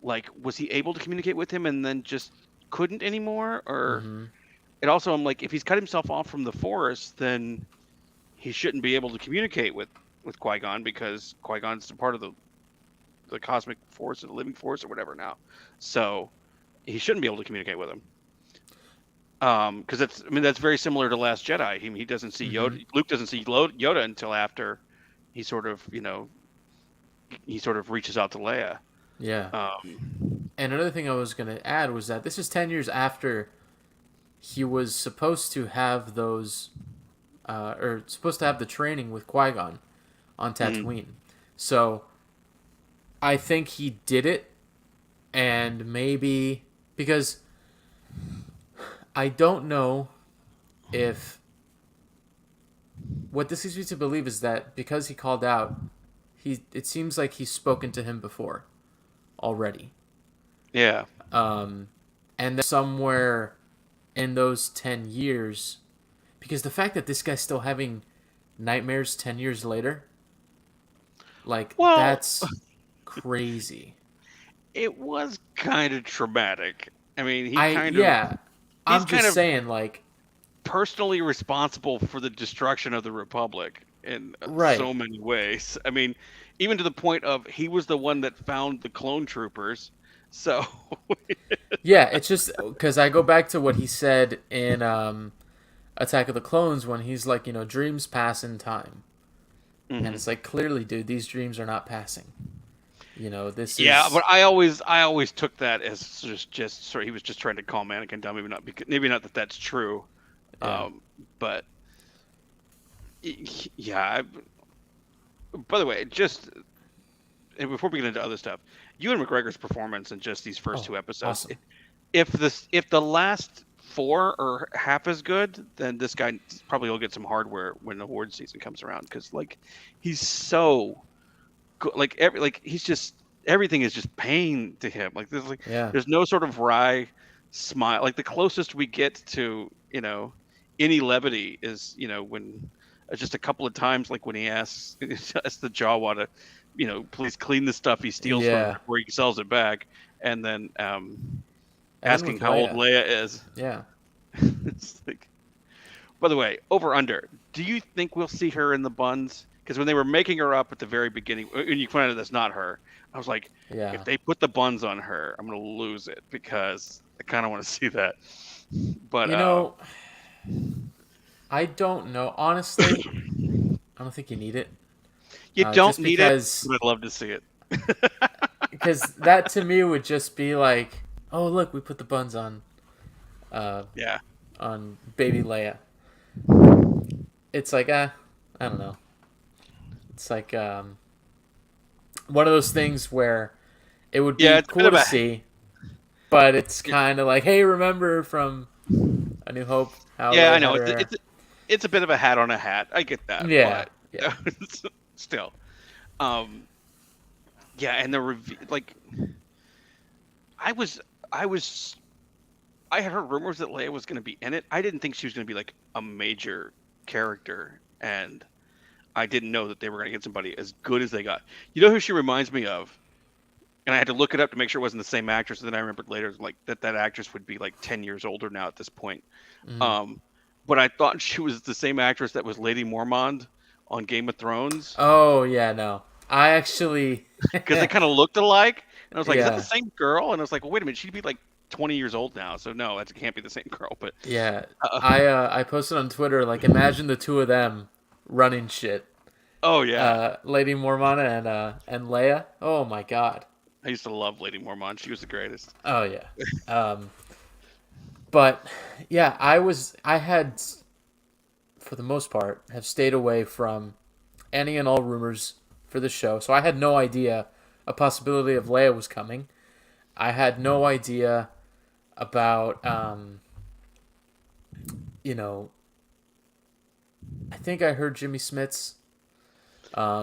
like, was he able to communicate with him and then just couldn't anymore? Or it also, I'm like, if he's cut himself off from the Force, then he shouldn't be able to communicate with Qui-Gon, because Qui-Gon's a part of the cosmic force or the living force or whatever now. So he shouldn't be able to communicate with him. Because that's very similar to Last Jedi. He doesn't see Yoda. Luke doesn't see Yoda until after he sort of reaches out to Leia. Yeah. And another thing I was going to add was that this is 10 years after he was supposed to have those, or supposed to have the training with Qui-Gon on Tatooine. So I think he did it, and maybe because I don't know if what this leads me to believe is that because he called out, it seems like he's spoken to him before already. Yeah. And then somewhere in those 10 years, because the fact that this guy's still having nightmares 10 years later, that's crazy. It was kind of traumatic. I mean, I'm just saying, like, personally responsible for the destruction of the Republic in so many ways. I mean, even to the point of he was the one that found the clone troopers. So yeah, it's just because I go back to what he said in Attack of the Clones when he's like, dreams pass in time. And it's like, clearly, dude, these dreams are not passing. This is... Yeah, but I always took that as just sort of, he was just trying to calm Anakin down. Maybe not that that's true. Yeah. But yeah. By the way, just before we get into other stuff, Ewan McGregor's performance in just these first 2 episodes. Awesome. If the last 4 are half as good, then this guy probably will get some hardware when the award season comes around, because like he's so good. Like he's just, everything is just pain to him. Like there's no sort of wry smile. Like the closest we get to any levity is when just a couple of times, like when he asks the Jawa to please clean the stuff he steals from him before he sells it back, and then asking how old Leia is. Yeah. It's like, by the way, over under, do you think we'll see her in the buns? Because when they were making her up at the very beginning, when you found out that's not her, I was like, if they put the buns on her, I'm going to lose it, because I kind of want to see that. But You know, I don't know. Honestly, I don't think you need it. you don't Just need it, because but I'd love to see it. that to me would just be like, oh look, we put the buns uh, Yeah. on baby Leia. It's like I don't know. It's like one of those things where it would Yeah, be it's a bit cool of to a see, but it's kind of like, hey, remember from A New Hope how yeah, I Leia had know. her It's hair? it's a bit of a hat on a hat. I get that, Yeah, but yeah, still, um, yeah. And the like, I was I was I had heard rumors that Leia was going to be in it. I didn't think she was going to be like a major character, and I didn't know that they were going to get somebody as good as they got. You know who she reminds me of? And I had to look it up to make sure it wasn't the same actress. And then I remembered later, like that actress would be like 10 years older now at this point. mm. Um, but I thought she was the same actress that was Lady Mormont on Game of Thrones Oh yeah, no, I actually, because they kind of looked alike. And I was like, is that the yeah, same girl? And I was like, well, wait a minute, she'd be like 20 years old now. So no, that can't be the same girl. But yeah. uh, I posted on Twitter like, imagine the two of them running shit. oh yeah, Lady Mormona and Leia. Oh my god. I used to love Lady Mormont. She was the greatest. Oh yeah. Um, but yeah, I had for the most part have stayed away from any and all rumors for the show, so I had no idea a possibility of Leia was coming. I had no idea about you know, I think I heard Jimmy Smits.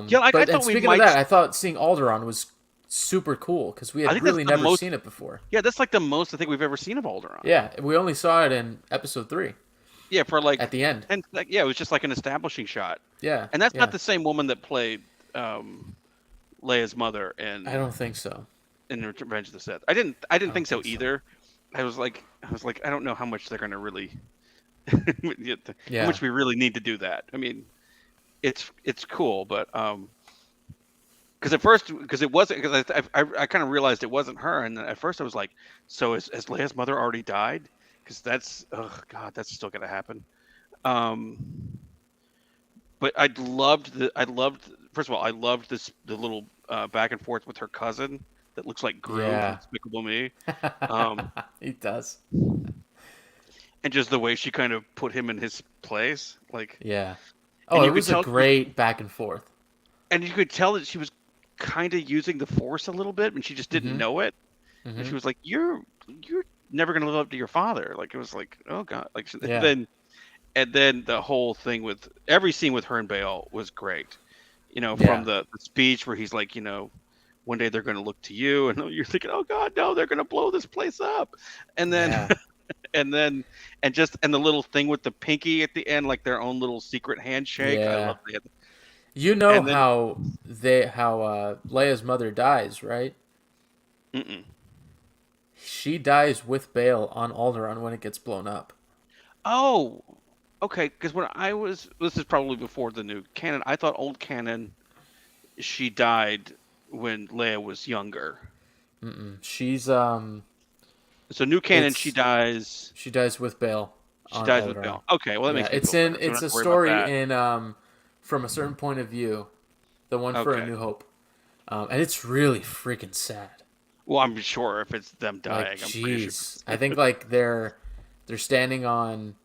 Yeah, I But and thought we speaking of might. that, I thought seeing Alderaan was super cool because we I had think that's really the never most. seen it before. Yeah, that's like the most I think we've ever seen of Alderaan. Yeah, we only saw it in episode 3 Yeah, for like, at the end. and like, yeah, it was just like an establishing shot. Yeah, And that's not yeah. the same woman that played Leia's mother I don't think so. in Revenge of the Sith. I didn't I don't think so think so. either. I was like, I don't know how much they're gonna really, how Yeah, much we really need to do that. I mean, it's cool, but because at first, because it wasn't, because I kind of realized it wasn't her, and then at first I was like, so has Leia's mother already died? Because that's, oh god, that's still gonna happen. Um, but I loved first of all, I loved the little back and forth with her cousin that looks like Gru from yeah. Despicable Me, um, He does. and just the way she kind of put him in his place, like, Yeah. Oh, and it you could was a tell, great back and forth. and you could tell that she was kind of using the Force a little bit, and she just didn't Mm-hmm. know it, and Mm-hmm. she was like, "You're never gonna live up to your father." Like it was like, oh god, like Yeah. and then the whole thing with every scene with her and Bale was great. From Yeah. the speech where he's like, one day they're going to look to you, and you're thinking, oh God, no, they're going to blow this place up, and then Yeah. and then and the little thing with the pinky at the end, like their own little secret handshake. I Yeah. love that. You know And then, how Leia's mother dies, right? mm-mm. She dies with Bale on Alderaan when it gets blown up. Oh, okay, because this is probably before the new canon. I thought old canon, she died when Leia was younger. Mm-mm. She's So new canon, she it's dies. she dies with Bale She on dies with Alderaan. Bale. Okay, well that Yeah, makes me feel better. So I don't it's have a to worry about story that. in From a Certain Point of View, the one for A Okay. New Hope, and it's really freaking sad. Well, I'm sure if it's them Like, dying, I'm pretty sure. jeez, I think like they're standing on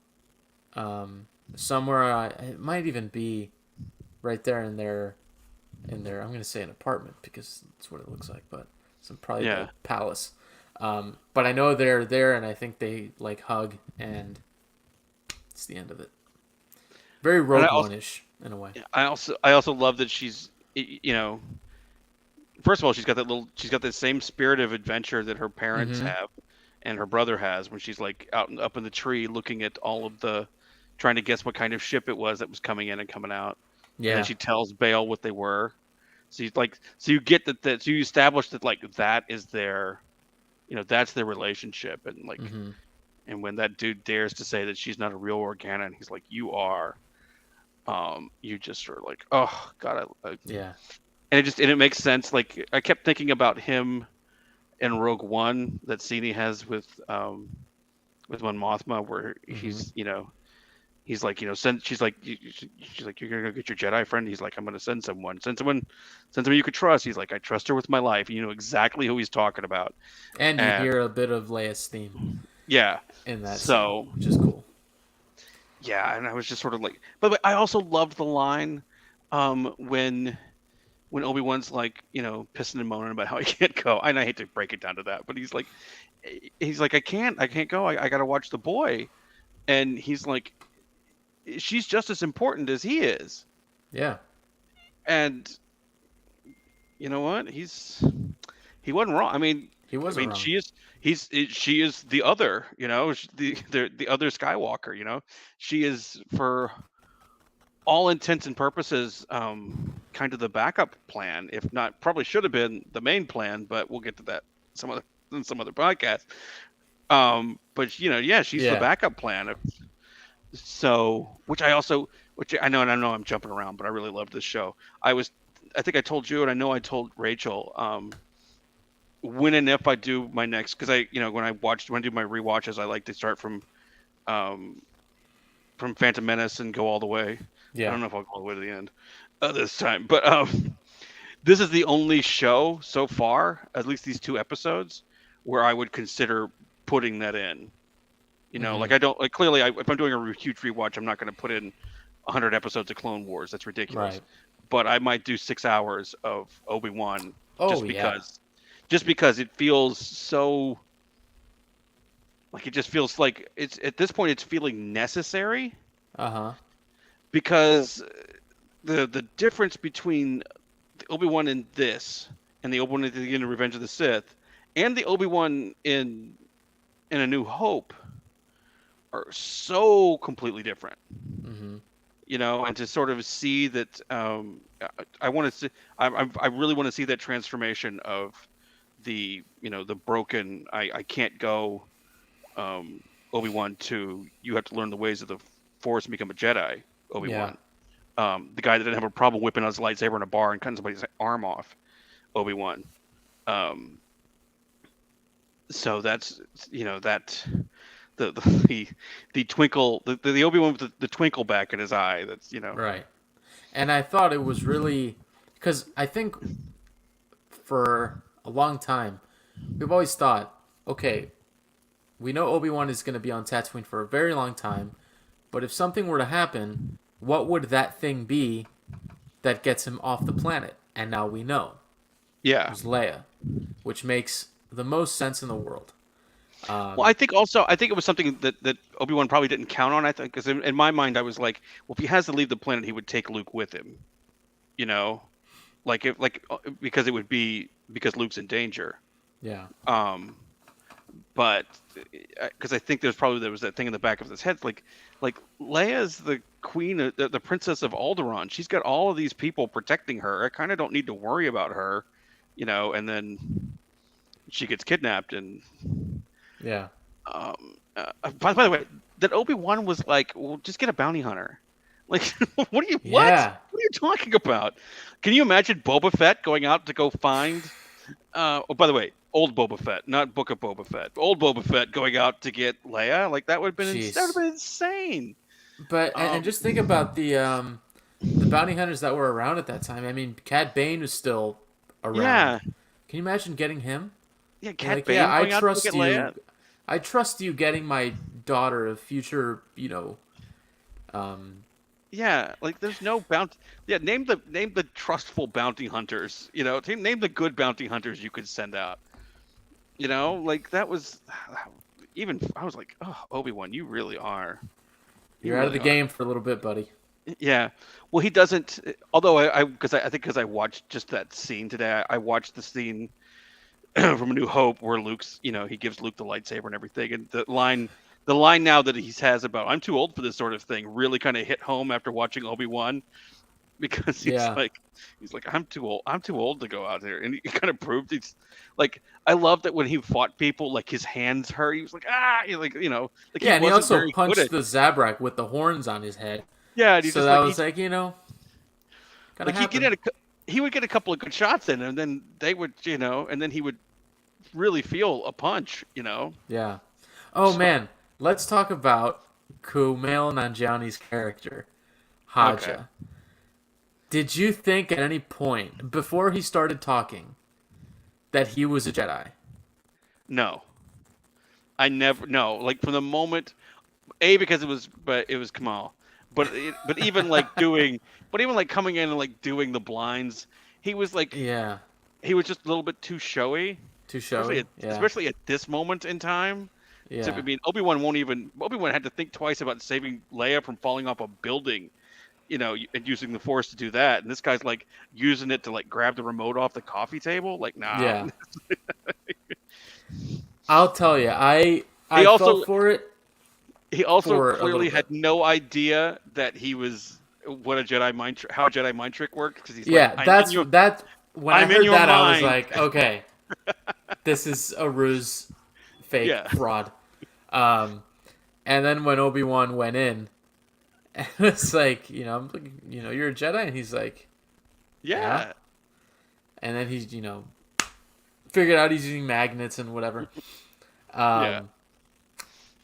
somewhere. It might even be right there in their I'm gonna say an apartment because that's what it looks like, but it's probably Yeah. the palace. But I know they're there, and I think they like hug, and it's the end of it. Very And Rogue One-ish in a way. I also love that first of all, she's got the same spirit of adventure that her parents Mm-hmm. have and her brother has when she's like up in the tree looking at all of trying to guess what kind of ship it was that was coming in and coming out. And then Yeah, she tells Bale what they were. So you get so you establish that like that is that's their relationship, and like, mm-hmm. and when that dude dares to say that she's not a real Organa, and he's like, you are, you just are like, oh god, Yeah, and it makes sense. Like I kept thinking about him in Rogue One, that scene he has with with Mon Mothma, where he's he's like, she's like, you're gonna go get your Jedi friend. He's like, I'm gonna send someone you could trust. He's like, I trust her with my life. You know exactly who he's talking about. And you And hear a bit of Leia's theme yeah, in that so scene, which is cool. yeah, and I was just sort of like, but I also loved the line, when Obi-Wan's like, pissing and moaning about how he can't go. And I hate to break it down to that, but he's like, I can't go. I gotta watch the boy. And he's like, she's just as important as he is. Yeah. And you know what? He wasn't wrong. He wasn't wrong. She is the other, the other Skywalker, She is, for all intents and purposes, kind of the backup plan, if not, probably should have been the main plan, but we'll get to that in some other podcast. But she's the backup plan. So, which I know, and I know I'm jumping around, but I really love this show. I think I told you, and I know I told Rachel, when and if I do my next, because when I do my rewatches, I like to start from Phantom Menace and go all the way. Yeah. I don't know if I'll go all the way to the end this time, but this is the only show so far, at least these 2 episodes, where I would consider putting that in. Like I don't, like, clearly, if I'm doing a huge rewatch, I'm not going to put in 100 episodes of Clone Wars. That's ridiculous. Right. But I might do 6 hours of Obi-Wan just because it feels so, like, it just feels like it's, at this point, it's feeling necessary. Because the difference between the Obi-Wan in this and the Obi-Wan at the end of Revenge of the Sith and the Obi-Wan in A New Hope are so completely different. And to sort of see that, I want to see, I really want to see that transformation of the broken, I can't go, Obi-Wan, to you have to learn the ways of the Force and become a Jedi Obi-Wan. The guy that didn't have a problem whipping out his lightsaber in a bar and cutting somebody's arm off, Obi-Wan. So that's, that the twinkle, the Obi-Wan with the twinkle back in his eye. That's right. And I thought it was really, because I think for a long time we've always thought, okay, we know Obi-Wan is going to be on Tatooine for a very long time, but if something were to happen, what would that thing be that gets him off the planet? And now we know. Yeah. It was Leia, which makes the most sense in the world. Well, I think it was something that Obi-Wan probably didn't count on. I think, because in my mind, I was like, well, if he has to leave the planet, he would take Luke with him. Because it would be because Luke's in danger. Yeah. But because I think there was that thing in the back of his head, like Leia's the queen, the princess of Alderaan. She's got all of these people protecting her. I kind of don't need to worry about her, and then she gets kidnapped and. Yeah. By the way, that Obi-Wan was like, well, just get a bounty hunter. Like, what are you talking about? Can you imagine Boba Fett going out to go find? By the way, old Boba Fett, not Book of Boba Fett. Old Boba Fett going out to get Leia. Like, that would have been insane. But and just think about the bounty hunters that were around at that time. I mean, Cad Bane was still around. Yeah. Can you imagine getting him? Yeah, Cad Bane. Yeah, I trust you. Leia. I trust you getting my daughter a future, Yeah, like there's no bounty. Yeah, name the trustful bounty hunters. Name the good bounty hunters you could send out. Like that was even. I was like, oh, Obi-Wan, you really are. You're out of the game for a little bit, buddy. Yeah. Well, he doesn't. Although because I watched just that scene today. I watched the scene from A New Hope where Luke's, he gives Luke the lightsaber and everything, and the line now that he has about "I'm too old for this sort of thing" really kind of hit home after watching Obi-Wan, because he's like I'm too old to go out there, and he kind of proved he's like. I love that when he fought people, like his hands hurt. He was like and he also punched the Zabrak with the horns on his head. Yeah, and he would get a couple of good shots in, and then they would, and then he would really feel a punch, Yeah. Oh, man. let's talk about Kumail Nanjiani's character, Okay. Haja. Did you think at any point before he started talking that he was a Jedi? No, I never. No, like from the moment, because it was Kamal, but even like coming in and like doing the blinds, he was like Yeah, he was just a little bit too showy, too showy. Yeah, especially at this moment in time. So, I yeah, mean, Obi-Wan had to think twice about saving Leia from falling off a building, and using the Force to do that. And this guy's like using it to like grab the remote off the coffee table. Like, nah. yeah. I'll tell you, I He I fell also for it he also for a little clearly bit. had no idea that he was what a Jedi how a Jedi mind trick worked, because he's like, Yeah, that's that. When I I'm in heard your that, I was mind. like, okay, this is a ruse, fake Yeah, fraud. Um, and then when Obi-Wan went in, it's like, I'm like, you're a Jedi, and he's like, yeah. yeah, And then he's, figured out he's using magnets and whatever. yeah, Um,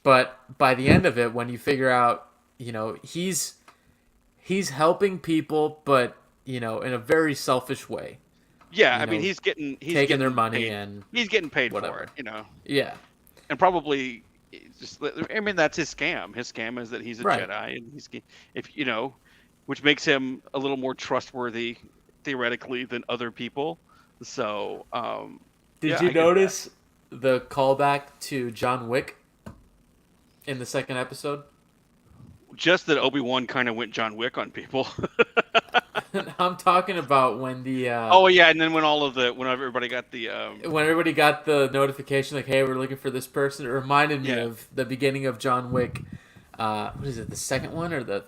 but by the end of it, when you figure out, he's helping people, but in a very selfish way. yeah. You I mean, know, he's taking their getting money paid. and He's getting paid for whatever. it, Yeah, and probably just. I mean, that's his scam. His scam is that he's a right. Jedi, and which makes him a little more trustworthy theoretically than other people. So, Did yeah, you I get that. notice the callback to John Wick in the second episode? Just that Obi-Wan kind of went John Wick on people. I'm talking about when the Oh yeah, and then when everybody got the when everybody got the notification like, "Hey, we're looking for this person." It reminded me yeah, of the beginning of John Wick. What is it? The second one or the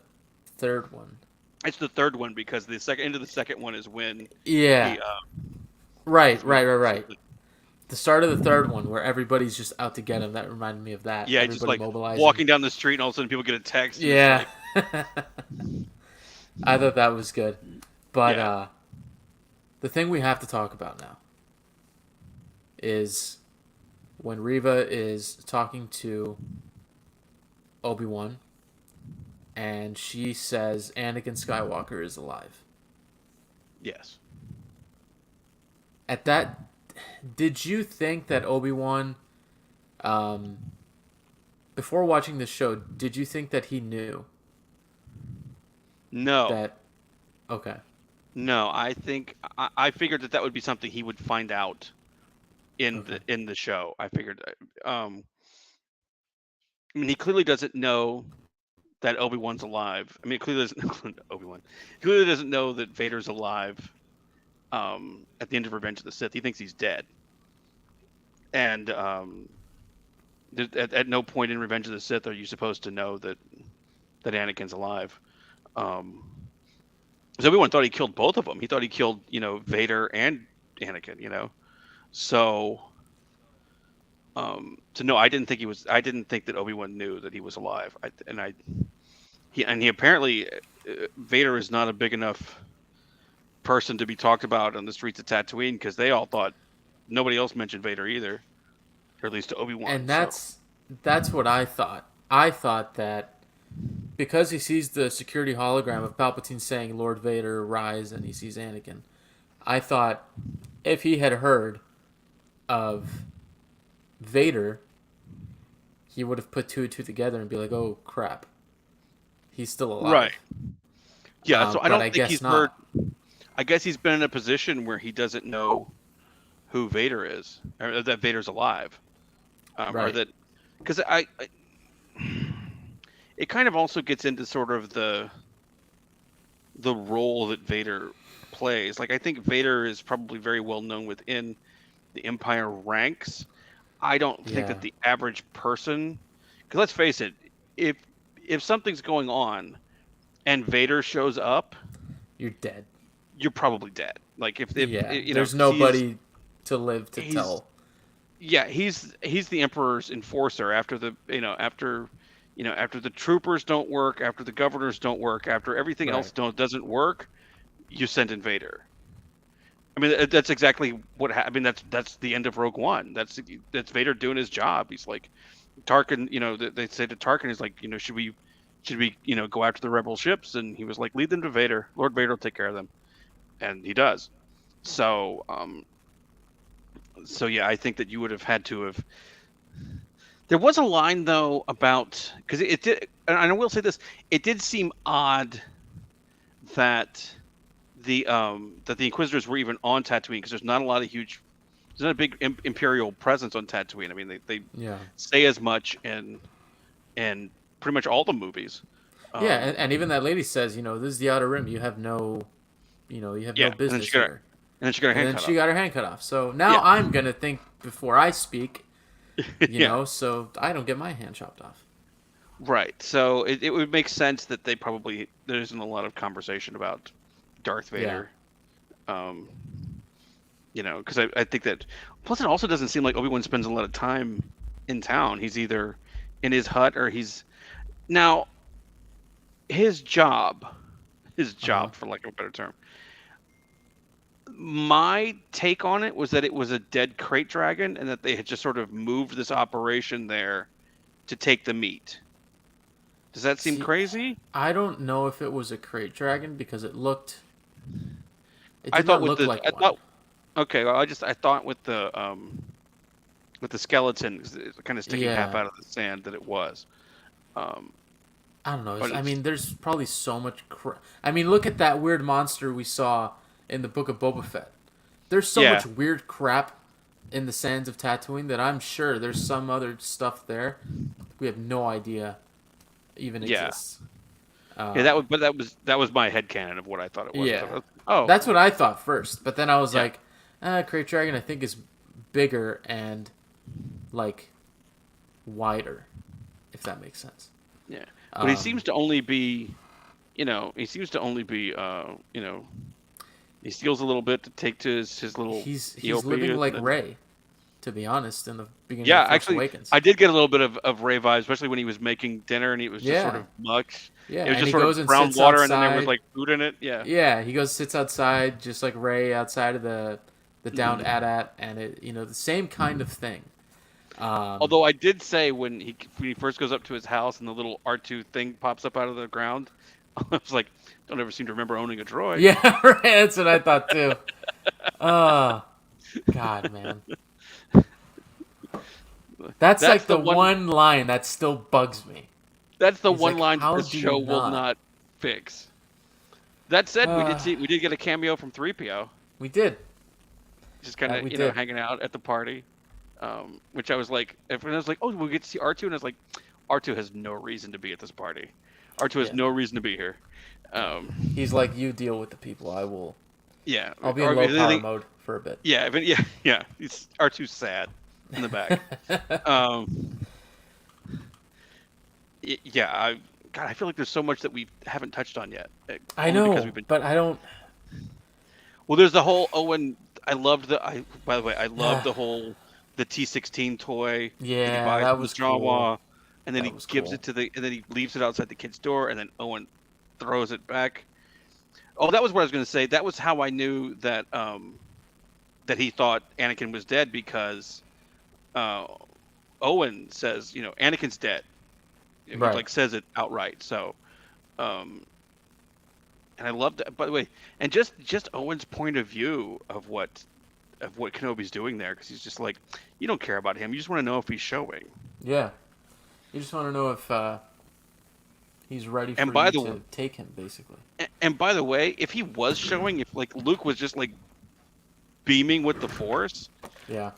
third one? it's the third one, because the second into the second one is when Yeah. he Right, is when right, right, so right. The start of the third one where everybody's just out to get him. That reminded me of that. yeah, just Everybody like mobilizing. walking down the street and all of a sudden people get a text and it's Yeah. like, I thought that was good. But yeah, the thing we have to talk about now is when Reva is talking to Obi-Wan and she says Anakin Skywalker is alive. yes. At that, did you think that Obi-Wan, um, before watching the show, did you think that he knew No, that? Okay. no, I figured that would be something he would find out in Okay. the show. I figured, I mean, he clearly doesn't know that Obi-Wan's alive. I mean, he clearly doesn't Obi-Wan. He clearly doesn't know that Vader's alive. At the end of Revenge of the Sith, he thinks he's dead, and at no point in Revenge of the Sith are you supposed to know that Anakin's alive. Um, so everyone thought he killed both of them. He thought he killed Vader and Anakin. So no, I didn't think he was. I didn't think that Obi-Wan knew that he was alive. He apparently Vader is not a big enough person to be talked about on the streets of Tatooine, because they all thought nobody else mentioned Vader either, or at least to Obi-Wan. And So that's what I thought. I thought that because he sees the security hologram of Palpatine saying Lord Vader rise and he sees Anakin, I thought if he had heard of Vader, he would have put two and two together and be like, "Oh crap, he's still alive." right, yeah. So I But don't I think guess he's heard. not. I guess he's been in a position where he doesn't know who Vader is, or that Vader's alive, or Right. that because it kind of also gets into sort of the role that Vader plays. Like, I think Vader is probably very well known within the Empire ranks. I don't think that Yeah. the average person, because let's face it, if something's going on and Vader shows up, You're dead. you're probably dead. Like, if Yeah. you know, There's 'cause nobody to live to he's tell. yeah, he's the Emperor's enforcer. After after the troopers don't work, after the governors don't work, after everything else Right. doesn't work, you send in Vader. I mean, that's exactly what happened. I mean, that's the end of Rogue One. That's Vader doing his job. He's like, Tarkin, they say to Tarkin is like, should we go after the rebel ships? And he was like, lead them to Vader. Lord Vader will take care of them, and he does. So, yeah, I think that you would have had to have. There was a line though about because it did, and I will say this, it did seem odd that the Inquisitors were even on Tatooine because there's not a big Imperial presence on Tatooine. I mean, they Yeah. say as much in pretty much all the movies. Yeah, and even that lady says, this is the Outer Rim. You have no business here. And then she got her hand cut off. Got her hand cut off. So now Yeah. I'm gonna think before I speak, Yeah. so I don't get my hand chopped off. Right. So it would make sense that there isn't a lot of conversation about Darth Vader. Because I think that. Plus, it also doesn't seem like Obi-Wan spends a lot of time in town. He's either in his hut or he's now. His job, for lack of a better term. My take on it was that it was a dead crate dragon, and that they had just sort of moved this operation there to take the meat. Does that seem crazy? I don't know if it was a crate dragon because it looked. It I did thought not with look the like I one. thought okay. Well, I thought with the skeleton kind of sticking half out of the sand that it was. I don't know. But I mean, there's probably so much crap. I mean, look at that weird monster we saw in the Book of Boba Fett. There's so much weird crap in the sands of Tatooine that I'm sure there's some other stuff there we have no idea even exists. That was my headcanon of what I thought it was. Yeah. Oh, That's what I thought first, but then I was like, Crate Dragon I think is bigger and like wider, if that makes sense. Yeah. But he seems to only be, he steals a little bit to take to his little. He's living like Rey, to be honest, in the beginning. Yeah, of Force actually, Awakens. I did get a little bit of Rey vibes, especially when he was making dinner and it was just sort of mush. Yeah, it was and just he sort goes of and brown sits water, outside. and then there was like food in it. Yeah. Yeah, he goes sits outside, just like Rey outside of the downed AT-AT, and it the same kind of thing. Although I did say when he first goes up to his house and the little R2 thing pops up out of the ground, I was like, don't ever seem to remember owning a droid. Yeah, right. That's what I thought too. Oh, God, man. That's like the one line that still bugs me. That's the one line this show will not fix. That said, we did get a cameo from 3PO. We did. Just kind of hanging out at the party. Which I was like, everyone was like, oh, we'll get to see R2, and I was like, R2 has no reason to be at this party. R2 has no reason to be here. He's like, you deal with the people. I will. Yeah, I'll be in low power mode for a bit. Yeah, yeah. R2's sad in the back. I feel like there's so much that we haven't touched on yet. I know, but I don't. Well, there's the whole Owen. I loved the whole the T-16 toy. Yeah, that was cool. And then he gives it and then he leaves it outside the kid's door, and then Owen throws it back. Oh, that was what I was going to say. That was how I knew that that he thought Anakin was dead, because Owen says, Anakin's dead. He says it outright. So, and I loved that. By the way, and just Owen's point of view of what Kenobi's doing there, because he's just like, you don't care about him. You just want to know if he's showing. Yeah, you just want to know if he's ready for you to take him, basically. And by the way, if he was showing, if like Luke was just like beaming with the Force,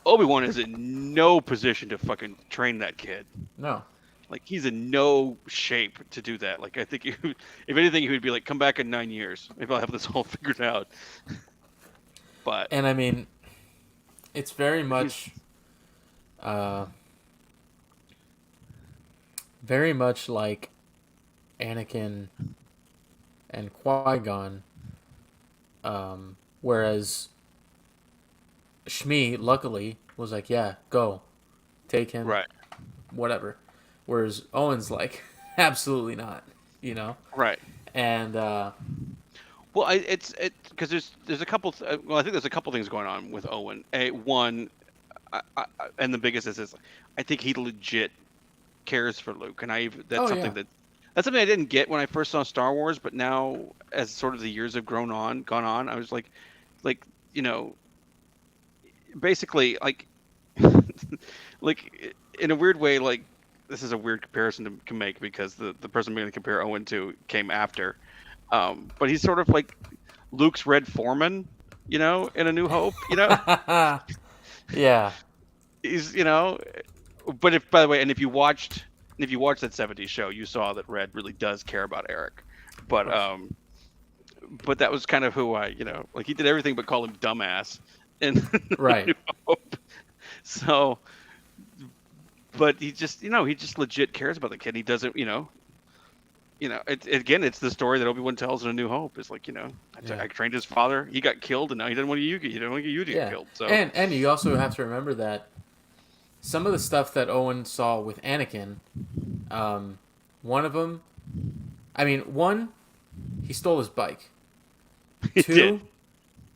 Obi-Wan is in no position to fucking train that kid. No. Like, he's in no shape to do that. Like, I think if anything, he would be like, come back in 9 years. Maybe I'll have this all figured out. And I mean, it's very much like Anakin and Qui-Gon, whereas Shmi, luckily, was like, yeah, go. Take him. Right. Whatever. Whereas Owen's like, absolutely not, Right. And well, it's because there's a couple. I think there's a couple things going on with Owen. One, and the biggest is I think he legit cares for Luke, and Oh yeah. That's something I didn't get when I first saw Star Wars, but now as sort of the years have gone on, I was like you know, basically like like in a weird way, like this is a weird comparison to make because the person I'm going to compare Owen to came after, but he's sort of like Luke's Red Foreman, in A New Hope, Yeah. he's but if by the way, and if you watched that '70s show, you saw that Red really does care about Eric, but Right. but that was kind of who I, like he did everything but call him dumbass in A Right. New Hope. So, but he just legit cares about the kid. He doesn't, again, it's the story that Obi-Wan tells in A New Hope. It's like, Yeah. I trained his father. He got killed, and now he doesn't want you. He doesn't want you to get Yeah. killed. So, And you also have to remember that some of the stuff that Owen saw with Anakin, one of them, I mean, one, he stole his bike. he did. Two,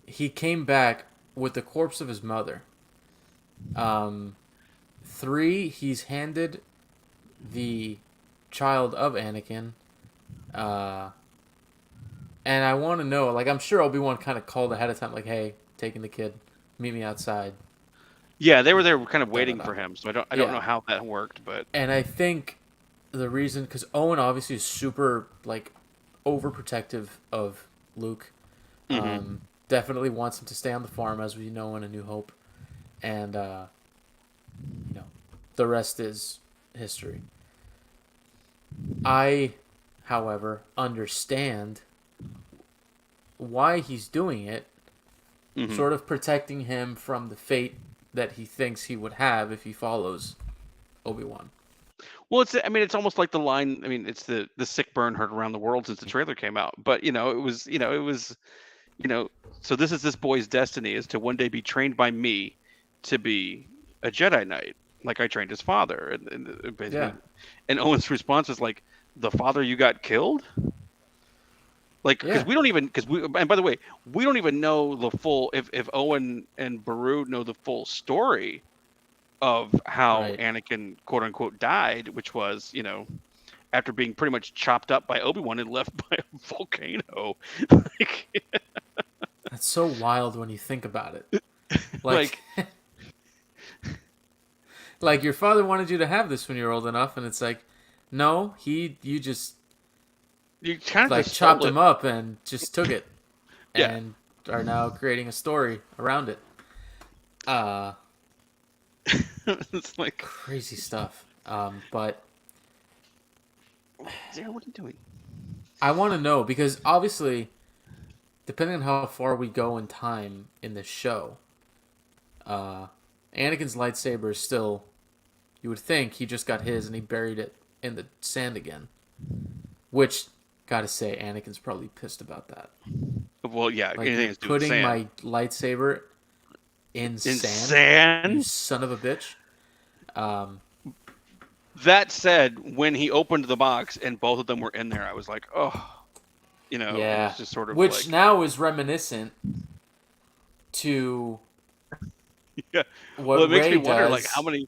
he came back with the corpse of his mother. Three, he's handed the child of Anakin. And I want to know, like, I'm sure Obi-Wan kind of called ahead of time, like, hey, taking the kid, meet me outside. Yeah, they were there, kind of waiting Da-da-da. for him. So I don't Yeah. know how that worked, but And I think the reason, because Owen obviously is super, like, overprotective of Luke. Definitely wants him to stay on the farm, as we know in A New Hope. And, the rest is history. I, however, understand why he's doing it, sort of protecting him from the fate that he thinks he would have if he follows Obi-Wan. well, it's almost like the line. I mean, it's the sick burn heard around the world since the trailer came out. But it was so this boy's destiny is to one day be trained by me to be a Jedi Knight, like I trained his father, and basically, Yeah. and Owen's response is like, the father you got killed, like because Yeah. we don't even and by the way, we don't even know the full if Owen and Beru know the full story of how Right. Anakin quote unquote died, which was after being pretty much chopped up by Obi-Wan and left by a volcano. like, That's so wild when you think about it. Like, like like your father wanted you to have this when you were old enough, and it's like, no, you just you kind of like just chopped stole him it. up and just took it, Yeah. and are now creating a story around it. It's like, Crazy stuff. But Sarah, what are you doing? I want to know because obviously, depending on how far we go in time in the show, Anakin's lightsaber is still. You would think he just got his and he buried it in the sand again. Which, gotta say, Anakin's probably pissed about that. Well, yeah, Like, anything you're to do with putting sand. my lightsaber in In sand, you sand? son of a bitch. That said, when he opened the box and both of them were in there, I was like, oh, it Yeah. was just sort of Which like, now is reminiscent to yeah. what Well, it makes me Rey wonder, like, does. how many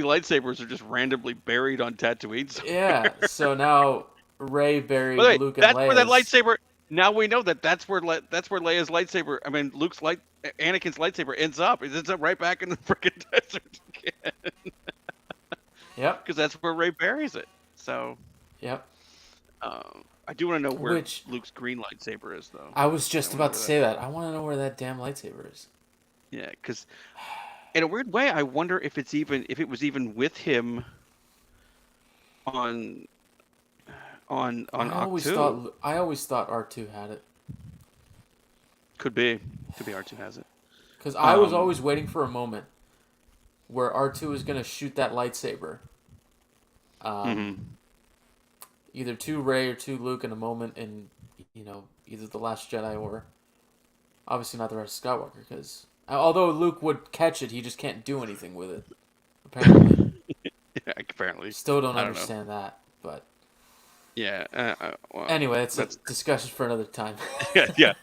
lightsabers are just randomly buried on Tatooine somewhere? Yeah, so now Rey By the buried way, Luke and that's where that Leia's. lightsaber. Now we know that's where Leia's lightsaber. I mean, Anakin's lightsaber ends up. It ends up right back in the freaking desert again, Yep, because that's where Rey buries it. So, yep. I do want to know where Which Luke's green lightsaber is, though. I was just I wanna know about to where say that. I want to know where that damn lightsaber is. Yeah, because in a weird way, I wonder if it was even with him on Octu. I always thought R2 had it Could be R2 has it. because I was always waiting for a moment where R2 was gonna shoot that lightsaber, either to Rey or to Luke in a moment in either the Last Jedi or obviously not the Rise of Skywalker because although Luke would catch it, he just can't do anything with it. Apparently, Yeah, apparently. still don't I don't know. understand that, but. Yeah. Well, Anyway, it's a that's discussion for another time. yeah.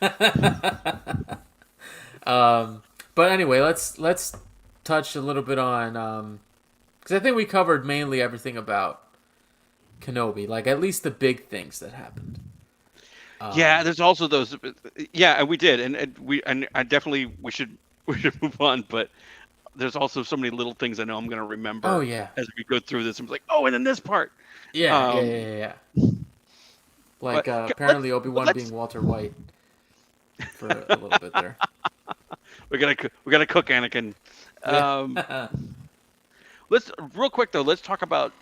But anyway, let's touch a little bit on Because I think we covered mainly everything about Kenobi, like at least the big things that happened. Yeah, there's also those. Yeah, and we did, and I definitely we should move on, but there's also so many little things I know I'm going to Oh remember yeah, as we go through this. I'm like, oh, and then this part. Um, yeah. Like but apparently Obi-Wan being let's Walter White for a little bit there. we gotta cook Anakin. Um, Yeah. let's real quick though. Let's talk about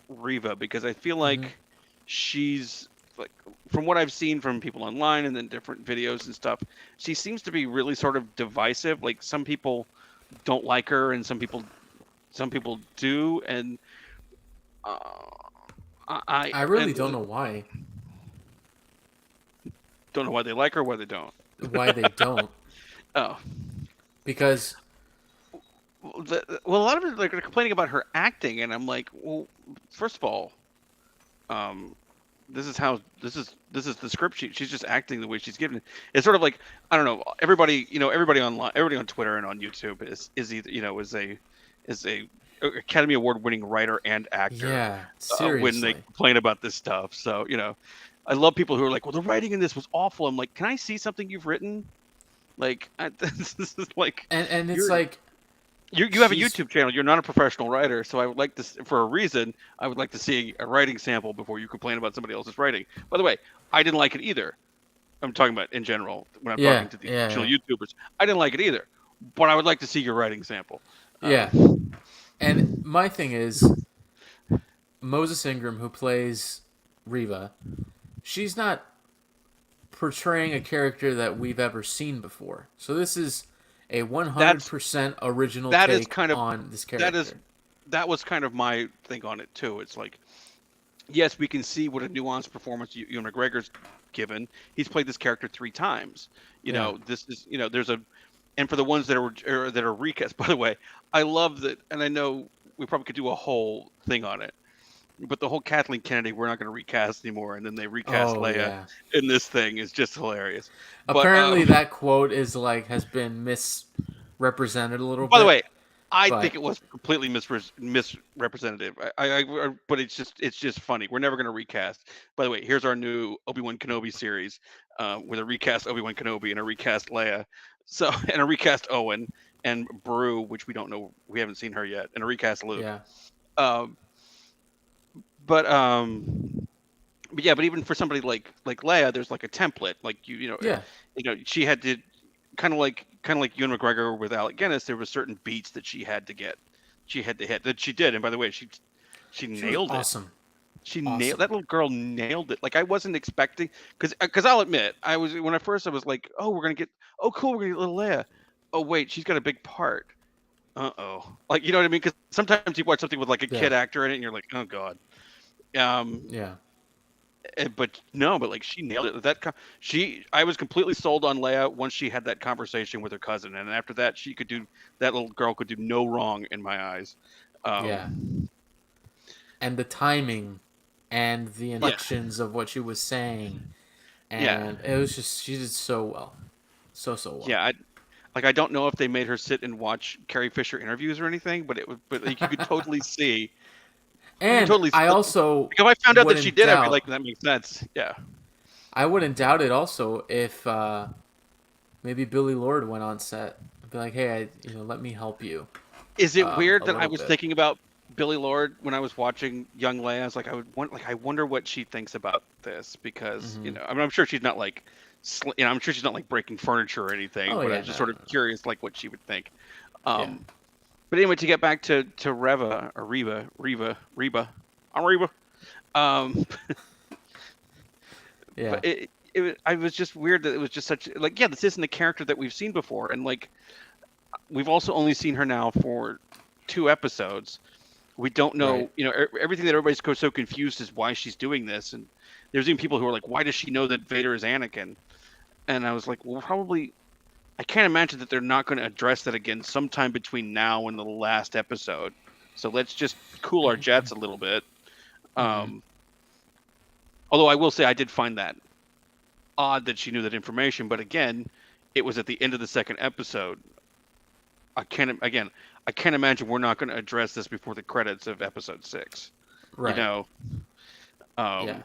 Riva because I feel hmm like she's like from what I've seen from people online and then different videos and stuff. She seems to be really sort of divisive. Like some people don't like her and some people do, and uh, I really and don't know why. don't know why they like her, why they don't. Why they don't. Oh, Because well, a lot of people are complaining about her acting, and I'm like, well, first of all, um, this is the script she's just acting the way she's given it. It's sort of like I don't know. Everybody online, everybody on Twitter and on YouTube is either is a Academy Award winning writer and actor yeah, when they seriously. complain about this stuff. So I love people who are like, well, the writing in this was awful. I'm like, can I see something you've written? Like this is like And it's you're like you have a she's YouTube channel. You're not a professional writer, so I would like to, for a reason, I would like to see a writing sample before you complain about somebody else's writing. By the way, I didn't like it either. I'm talking about in general when I'm yeah, talking to the original yeah, YouTubers. I didn't like it either, but I would like to see your writing sample. yeah. Um, And my thing is Moses Ingram, who plays Riva, she's not portraying a character that we've ever seen before. So this is a that's 100% original that is take kind of on this that is character. that was kind of my thing on it too. It's like yes, we can see what a nuanced performance Ewan McGregor's given. He's played this character 3 times. Yeah. This is there's a and for the ones that are recast, by the way, I love that, and I know we probably could do a whole thing on it. But the whole Kathleen Kennedy, we're not going to recast anymore, and then they recast Oh Leia yeah. in this thing is just hilarious. But Apparently that quote is like has been misrepresented a little by the bit, way, I think but it was completely misrepresentative. But it's just funny. We're never going to recast. By the way, here's our new Obi-Wan Kenobi series with a recast Obi-Wan Kenobi and a recast Leia, so and a recast Owen and Brew, which we don't know, we haven't seen her yet, and a recast Luke. yeah. Um, but but yeah, but even for somebody like Leia, there's like a template. Like Yeah. she had to kind of like Ewan McGregor with Alec Guinness. There were certain beats that she had to get, she had to hit that she did. And by the way, she She was nailed it. awesome. She nailed Awesome. that little girl nailed it. Like I wasn't expecting because I'll admit I was when I first I was like, oh, we're gonna get oh cool, we're gonna get little Leia. Oh wait, she's got a big part. Uh-oh. Like you know what I mean? Because sometimes you watch something with like a Yeah. kid actor in it, and you're like, oh god. Um, Yeah. but no, but like she nailed it. I was completely sold on Leia once she had that conversation with her cousin, and after that, that little girl could do no wrong in my eyes. Yeah. Um, And the timing and the yeah, inflections of what she was saying, yeah, and it was just she did so well. So well. yeah. I don't know if they made her sit and watch Carrie Fisher interviews or anything, but like, you could And totally. I Like, also if I found out that she wouldn't did, I'd be doubt like, that makes sense. Yeah. I wouldn't doubt it also if maybe Billy Lord went on set and be like, "Hey, let me help you Is it weird a that I little was bit." thinking about Billy Lord when I was watching Young Leia? I was like, I wonder what she thinks about this because hmm I mean, I'm sure she's not like, I'm sure she's not like breaking furniture or anything. Oh But I yeah, was just no, sort no, of no. curious, like what she would think. Yeah, Um, but anyway, to get back to Reva or Reba, I'm Reba. Um, yeah, but I was just weird that it was just such like yeah, this isn't a character that we've seen before, and like we've also only seen her now for 2 episodes. We don't right. know, everything that everybody's so confused is why she's doing this. And there's even people who are like, why does she know that Vader is Anakin? And I was like, well, probably, I can't imagine that they're not going to address that again sometime between now and the last episode. So let's just cool our jets a little bit. hmm Um, although I will say I did find that odd that she knew that information. But again, it was at the end of the second episode. I can't imagine we're not going to address this before the credits of Episode 6. You Right. know, Yeah.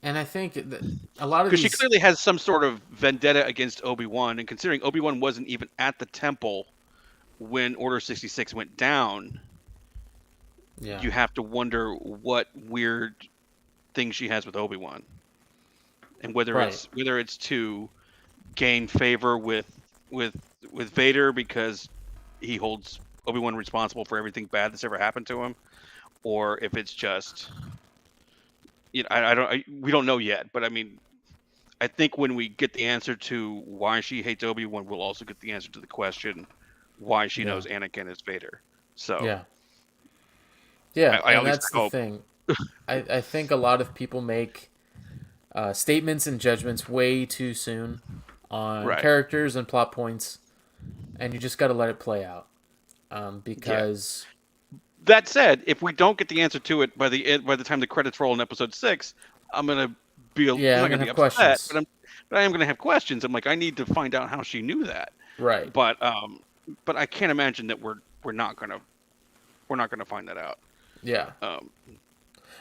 And I think that a lot of because she these. clearly has some sort of vendetta against Obi-Wan, and considering Obi-Wan wasn't even at the temple when Order 66 went down, Yeah. you have to wonder what weird thing she has with Obi-Wan, and Right. whether it's to gain favor with with Vader because he holds Obi-Wan responsible for everything bad that's ever happened to him, or if it's just, we don't know yet. But I mean, I think when we get the answer to why she hates Obi-Wan, we'll also get the answer to the question why she Yeah. knows Anakin is Vader. So Yeah. Yeah. I at And least that's the hope. thing. I think a lot of people make statements and judgments way too soon on Right. characters and plot points, and you just got to let it play out. Yeah. Because That said, if we don't get the answer to it by the time the credits roll in Episode 6, I'm yeah, not I'm gonna gonna be have upset, questions. but I am gonna have questions. I'm like, I need to find out how she knew that. Right. But I can't imagine that we're not gonna find that out. Yeah. Um,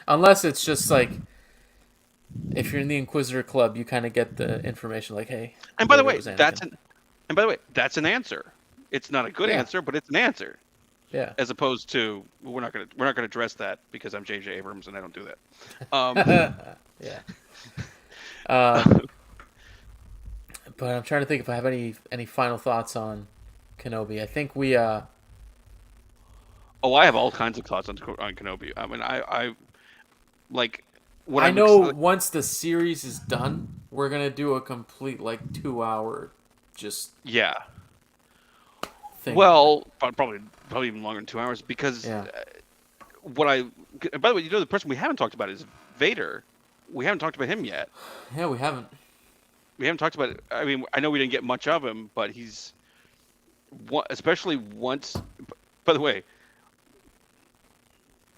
Unless it's just like if you're in the Inquisitor Club, you kind of get the information like, hey, and by the Vader way, was Anakin. that's an answer. It's not a good Yeah. answer, but it's an answer. Yeah. As opposed to we're not gonna address that because I'm J.J. Abrams and I don't do that. Yeah. Um, but I'm trying to think if I have any final thoughts on Kenobi. I think we Oh, I have all kinds of thoughts on Kenobi. I mean, I like what I I'm know excited. once the series is done, we're gonna do a complete like 2 hour just Yeah. thing on it. Well, probably even longer than 2 hours because Yeah. what I. And by the way, the person we haven't talked about is Vader. We haven't talked about him yet. Yeah, we haven't. We haven't talked about it. I mean, I know we didn't get much of him, but he's especially once. By the way,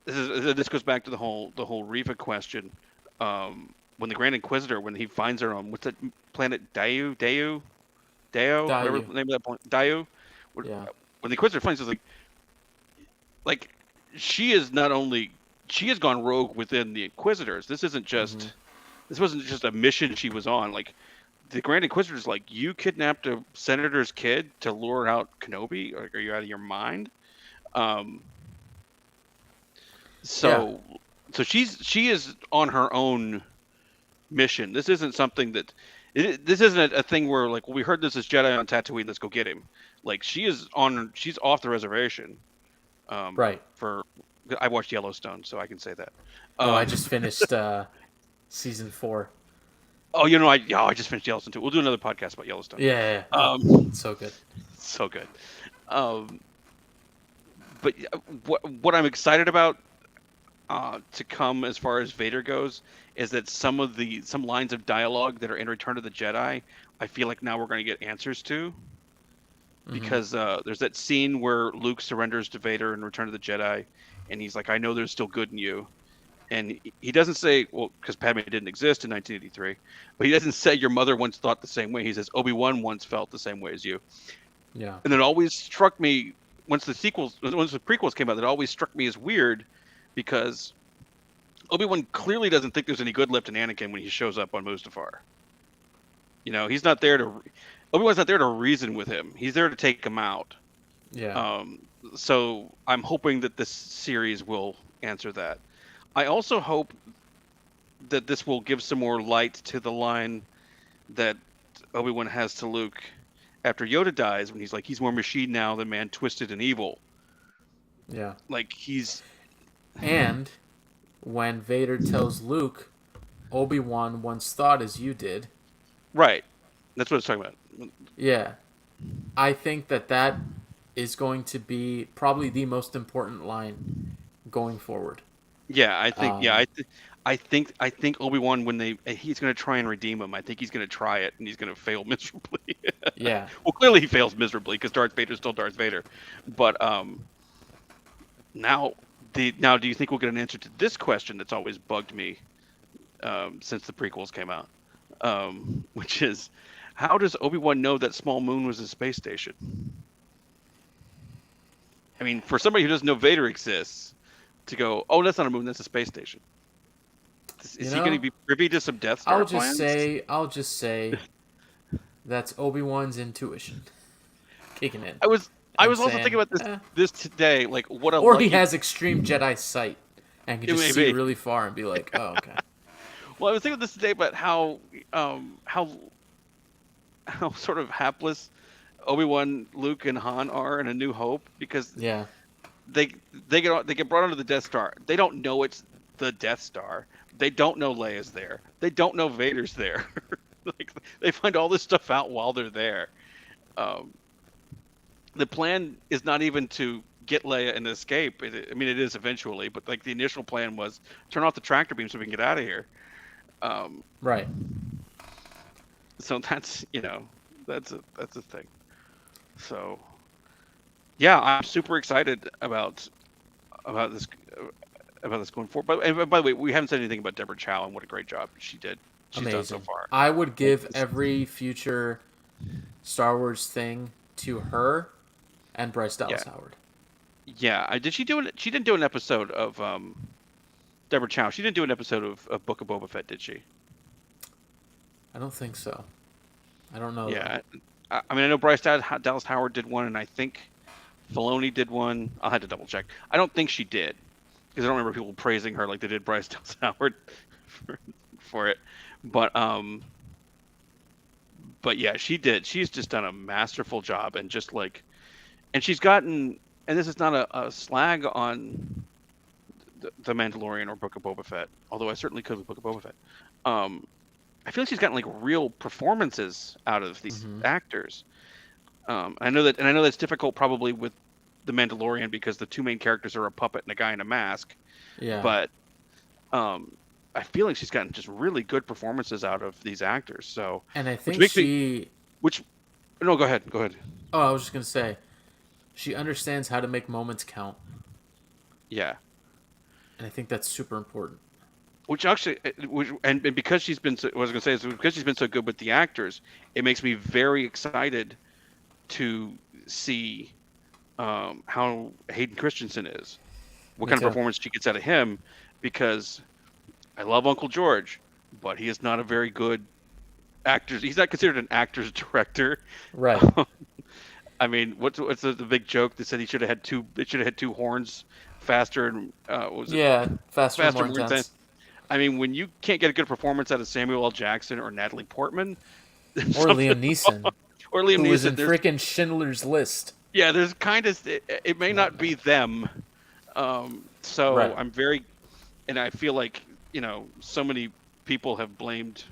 this goes back to the whole Riva question. When the Grand Inquisitor, when he finds her on what's that planet, Dayu, whatever Dayu. the name of that planet, Dayu. When Yeah. when the Inquisitor finds her, like she is not only she has gone rogue within the Inquisitors. Mm-hmm. This wasn't just a mission she was on. Like the Grand Inquisitor's like, you kidnapped a senator's kid to lure out Kenobi. Like, are you out of your mind? Um, Yeah. so she is on her own mission. This isn't something that this isn't a thing where like, well, we heard this is Jedi on Tatooine, let's go get him. Like she's off the reservation. Right. For I watched Yellowstone, so I can say that. Oh, I just finished season 4. Oh, I just finished Yellowstone too. We'll do another podcast about Yellowstone. Yeah. Oh, Um, it's so good. so good. Um, but what I'm excited about to come as far as Vader goes is that some lines of dialogue that are in Return of the Jedi, I feel like now we're going to get answers to. Because there's that scene where Luke surrenders to Vader in Return of the Jedi, and he's like, "I know there's still good in you," and he doesn't say, "Well, because Padme didn't exist in 1983," but he doesn't say your mother once thought the same way. He says Obi-Wan once felt the same way as you, Yeah. and it always struck me once the prequels came out. It always struck me as weird because Obi-Wan clearly doesn't think there's any good left in Anakin when he shows up on Mustafar. He's not there to. Obi-Wan's not there to reason with him. He's there to take him out. Yeah. So I'm hoping that this series will answer that. I also hope that this will give some more light to the line that Obi-Wan has to Luke after Yoda dies, when he's like, he's more machine now than man, twisted and evil. Yeah. Like And when Vader tells Luke, Obi-Wan once thought as you did. Right. That's what it's talking about. Yeah. I think that is going to be probably the most important line going forward. Yeah, I think. Um, I think Obi-Wan, when he's going to try and redeem him. I think he's going to try it, and he's going to fail miserably. Yeah. Well, clearly he fails miserably because Darth Vader's still Darth Vader. But now do you think we'll get an answer to this question that's always bugged me since the prequels came out, which is, how does Obi-Wan know that small moon was a space station? I mean, for somebody who doesn't know Vader exists, to go, oh, that's not a moon, that's a space station. Is he going to be privy to some Death Star plans? I'll just say that's Obi-Wan's intuition kicking in. I was also saying, thinking about this today. Like, what a or lucky... he has extreme Jedi sight and can just see really far and be like, oh, okay. Well, I was thinking this today about how sort of hapless Obi-Wan, Luke, and Han are in A New Hope, because they get brought onto the Death Star. They don't know it's the Death Star. They don't know Leia's there. They don't know Vader's there. Like, they find all this stuff out while they're there. The plan is not even to get Leia and escape. I mean, it is eventually, but like the initial plan was turn off the tractor beam so we can get out of here. Right. So that's that's a thing. So yeah, I'm super excited about this going forward. And by the way, we haven't said anything about Deborah Chow and what a great job she's done so far. I would give every future Star Wars thing to her and Bryce Dallas Howard. Yeah, she didn't do an episode of Deborah Chow. She didn't do an episode of Book of Boba Fett, did she? I don't think so. I don't know. Yeah, I mean, I know Bryce Dallas Howard did one, and I think Filoni did one. I'll have to double check. I don't think she did, because I don't remember people praising her like they did Bryce Dallas Howard for it. But yeah, she did. She's just done a masterful job, and just like, and she's gotten. And this is not a slag on the Mandalorian or Book of Boba Fett, although I certainly could with Book of Boba Fett. I feel like she's gotten like real performances out of these actors. I know that's difficult probably with the Mandalorian because the two main characters are a puppet and a guy in a mask. Yeah. But I feel like she's gotten just really good performances out of these actors. So, and I think no, go ahead. Oh, I was just gonna say, she understands how to make moments count. Yeah. And I think that's super important. And because she's been so, what I was going to say is because she's been so good with the actors, it makes me very excited to see how Hayden Christensen is, what kind of performance she gets out of him, because I love Uncle George, but he is not a very good actor. He's not considered an actor's director. Right. I mean, what's the big joke that said he should have had two horns faster and faster more intense. I mean, when you can't get a good performance out of Samuel L. Jackson or Natalie Portman, or Liam Neeson, who was in freaking Schindler's List. Yeah, there's kind of it may not be them. So right. I'm very, and I feel like so many people have blamed.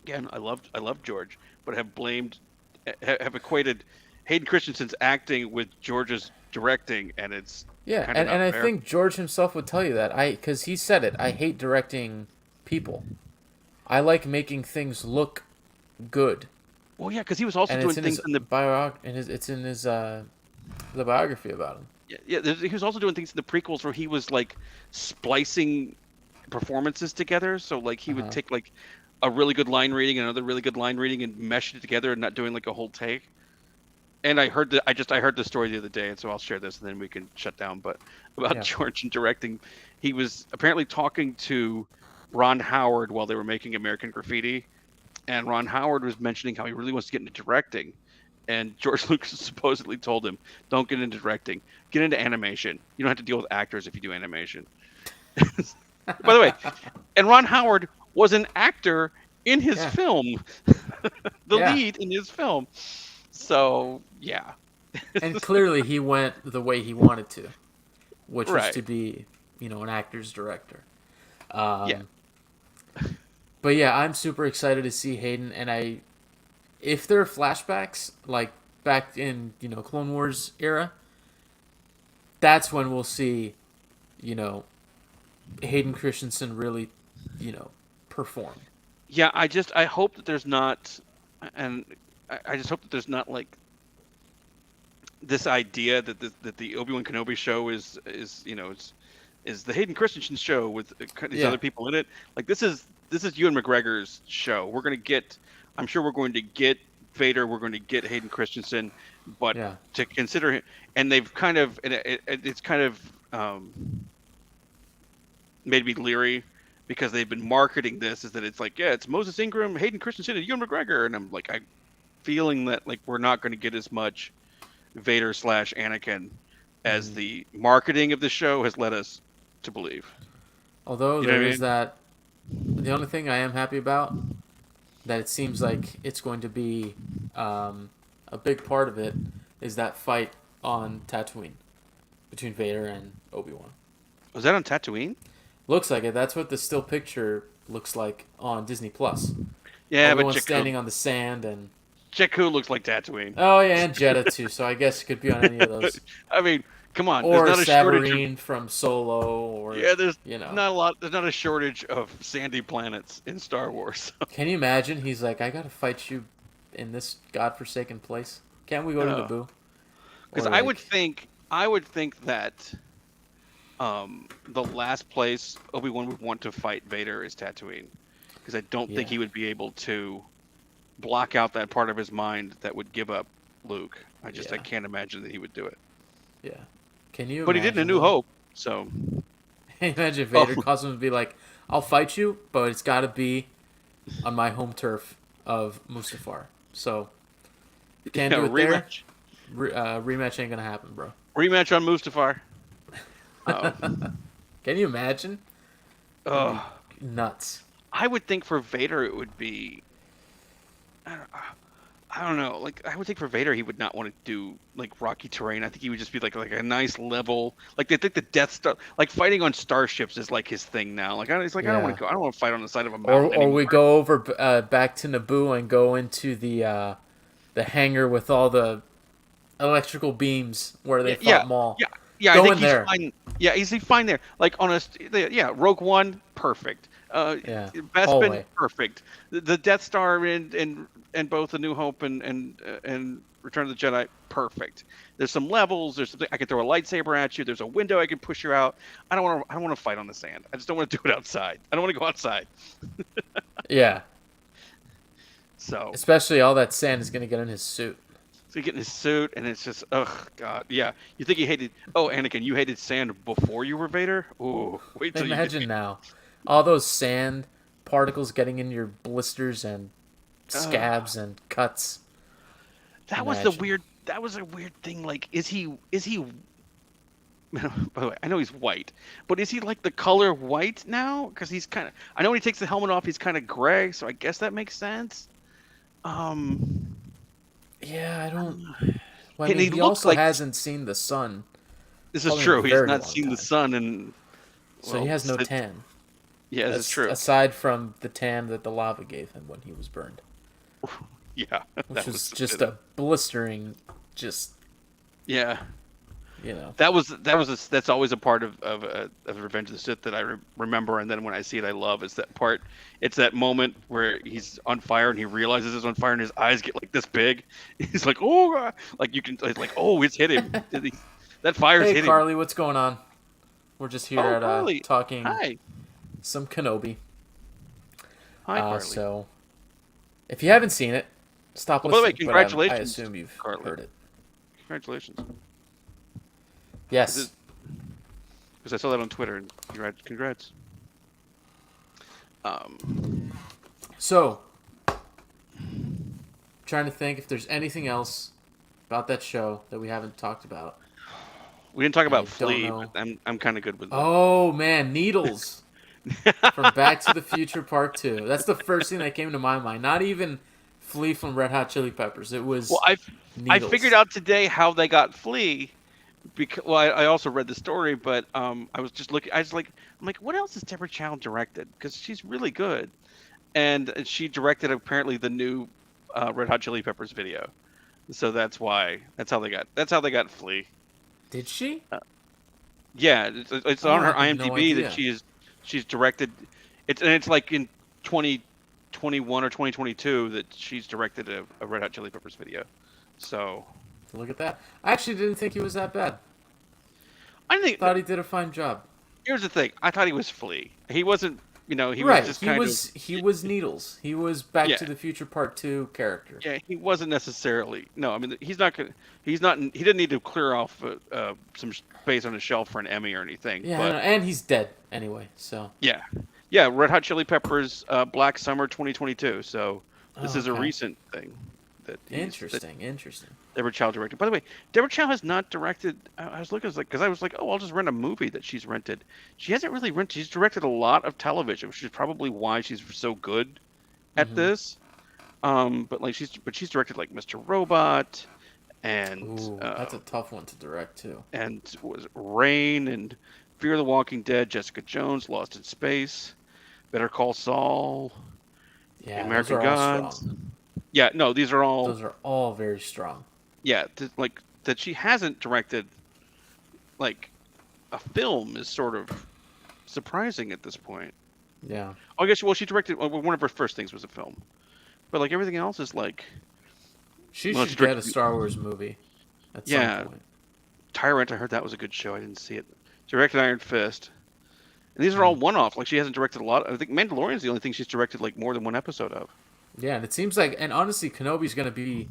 Again, I love George, but have equated Hayden Christensen's acting with George's directing, and it's and I think George himself would tell you that because he said it. I hate directing people. I like making things look good. Well, yeah, because he was also doing things in the it's in his the biography about him. Yeah, he was also doing things in the prequels where he was like splicing performances together. So like he would take like a really good line reading and another really good line reading and mesh it together and not doing like a whole take. And I heard the story the other day, and so I'll share this and then we can shut down. But about George and directing, he was apparently talking to Ron Howard while they were making American Graffiti, and Ron Howard was mentioning how he really wants to get into directing, and George Lucas supposedly told him, "Don't get into directing, get into animation. You don't have to deal with actors if you do animation." By the way, and Ron Howard was an actor in his film, the lead in his film. So, yeah. And clearly he went the way he wanted to, which was to be, an actor's director. But yeah, I'm super excited to see Hayden, and if there are flashbacks, like back in, Clone Wars era, that's when we'll see, Hayden Christensen really, perform. Yeah, I hope that there's not, and I just hope that there's not like this idea that the Obi-Wan Kenobi show is the Hayden Christensen show with these other people in it. Like this is Ewan McGregor's show. I'm sure we're going to get Vader, we're going to get Hayden Christensen, but Yeah. to consider him, and they've kind of, it's kind of made me leery because they've been marketing this as that it's like, yeah, it's Moses Ingram, Hayden Christensen, and Ewan McGregor, and I'm like, I'm feeling that like we're not going to get as much Vader / Anakin as the marketing of the show has led us to believe. Although You know there what I is mean? that, the only thing I am happy about, that it seems like it's going to be a big part of it, is that fight on Tatooine between Vader and Obi-Wan. Was that on Tatooine? Looks like it. That's what the still picture looks like on Disney Plus. Yeah, but Obi-Wan's standing on the sand and... Jakku looks like Tatooine. Oh, yeah, and Jeddah, too, so I guess it could be on any of those. I mean, come on. Or there's not a shortage Savareen from Solo, or... Yeah, there's you know. not a lot. There's not a shortage of sandy planets in Star Wars. Can you imagine? He's like, I gotta fight you in this godforsaken place. Can't we go to Naboo? Because Or, I would think that the last place Obi-Wan would want to fight Vader is Tatooine, because I don't think Yeah. he would be able to block out that part of his mind that would give up Luke. I Yeah. can't imagine that he would do it. Yeah. Can you? But he did in A imagine, New though? Hope, so Imagine Vader Oh. calls him to be like, I'll fight you, but it's got to be on my home turf of Mustafar. So, can't do it rematch. there. Rematch ain't gonna happen, bro. Rematch on Mustafar. Can you imagine? Oh. Nuts. I would think for Vader it would be. I don't know. Like I would think for Vader he would not want to do like rocky terrain. I think he would just be like a nice level. Like they think the Death Star, like fighting on starships is like his thing now. Like I don't want to go. I don't want to fight on the side of a mountain. Or we go over back to Naboo and go into the hangar with all the electrical beams where they fought Maul. Yeah. Go I think in he's there. fine. Yeah, he's fine there. Like on Rogue One, perfect. Yeah, Bespin, hallway. perfect. The Death Star in both A New Hope and Return of the Jedi, perfect. There's some levels. There's something I can throw a lightsaber at you. There's a window I can push you out. I don't want to fight on the sand. I just don't want to do it outside. I don't want to go outside. Yeah. So Especially all that sand is gonna get in his suit. you get in his suit, and it's just, ugh, God, yeah. You think he hated? Oh, Anakin, you hated sand before you were Vader? Ooh, wait till Imagine you now, all those sand particles getting in your blisters and scabs and cuts. That was the weird. That was a weird thing. Like, is he? By the way, I know he's white, but is he like the color white now? Because he's kind of. I know when he takes the helmet off, he's kind of gray. So I guess that makes sense. Yeah, I don't. Well, I And mean, he he looks also like- hasn't seen the sun, This is Probably true. a He's very not long seen the time. sun, and so he has no tan. Yeah, that's true. Aside from the tan that the lava gave him when he was burned, Yeah, which was just a blistering, just yeah. you know. That's always a part of Revenge of the Sith that I remember, and then when I see it, I love. It's that part. It's that moment where he's on fire and he realizes he's on fire, and his eyes get like this big. He's like, oh, God. Like you can, it's like, oh, it's hit him. That fire's Hey, hit him. Carly, what's going on? We're just here at Carly. talking Hi, some Kenobi. Carly. So, if you haven't seen it, stop By the way, listening. but congratulations, I assume you've Carly. heard it. Congratulations. Yes. Because I saw that on Twitter, and congrats. So, trying to think if there's anything else about that show that we haven't talked about. We didn't talk about don't Flea, know. but I'm kind of good with that. Oh man, Needles from Back to the Future Part 2. That's the first thing that came to my mind. Not even Flea from Red Hot Chili Peppers. It was Well, I Needles. figured out today how they got Flea. Because I also read the story, but I was just looking. I'm like, what else has Deborah Chow directed? Because she's really good, and she directed apparently the new Red Hot Chili Peppers video. So that's how they got Flea. Did she? Yeah, it's Oh, on her I had no IMDb idea. that she's directed. It's like in 2021 or 2022 that she's directed a Red Hot Chili Peppers video. So Look at that. I actually didn't think he was that bad. I think Thought he did a fine job. here's the thing. I thought he was Flea. He wasn't You know, he was Right. just He was Needles. He was Back Yeah. to the Future Part 2 character. Yeah, he wasn't necessarily. No, I mean, he's not gonna. He's not. He didn't need to clear off some space on his shelf for an Emmy or anything. Yeah, I But know, and he's dead anyway. So. yeah, yeah. Red Hot Chili Peppers, Black Summer 2022. So this Oh, is a okay. recent thing that Interesting. Deborah Chow directed. By the way, Deborah Chow has not directed. I was looking, because I was like, oh, I'll just rent a movie that she's rented. She hasn't really rented. She's directed a lot of television, which is probably why she's so good at this. But she's directed like Mr. Robot, and Ooh, that's a tough one to direct too. and was Rain and Fear the Walking Dead, Jessica Jones, Lost in Space, Better Call Saul, Yeah, American those are all Gods. strong. Yeah, no, these are all. Those are all very strong. Yeah, like that she hasn't directed like a film is sort of surprising at this point. Yeah. Oh, I guess she directed one of her first things was a film, but like everything else is like She Well, should she get a directed- Star Wars movie at Yeah. some point. Tyrant. I heard that was a good show. I didn't see it. Directed Iron Fist, and these are all one-off. Like she hasn't directed a lot. I think Mandalorian's the only thing she's directed like more than one episode of. Yeah, and it seems like, and honestly, Kenobi's going to be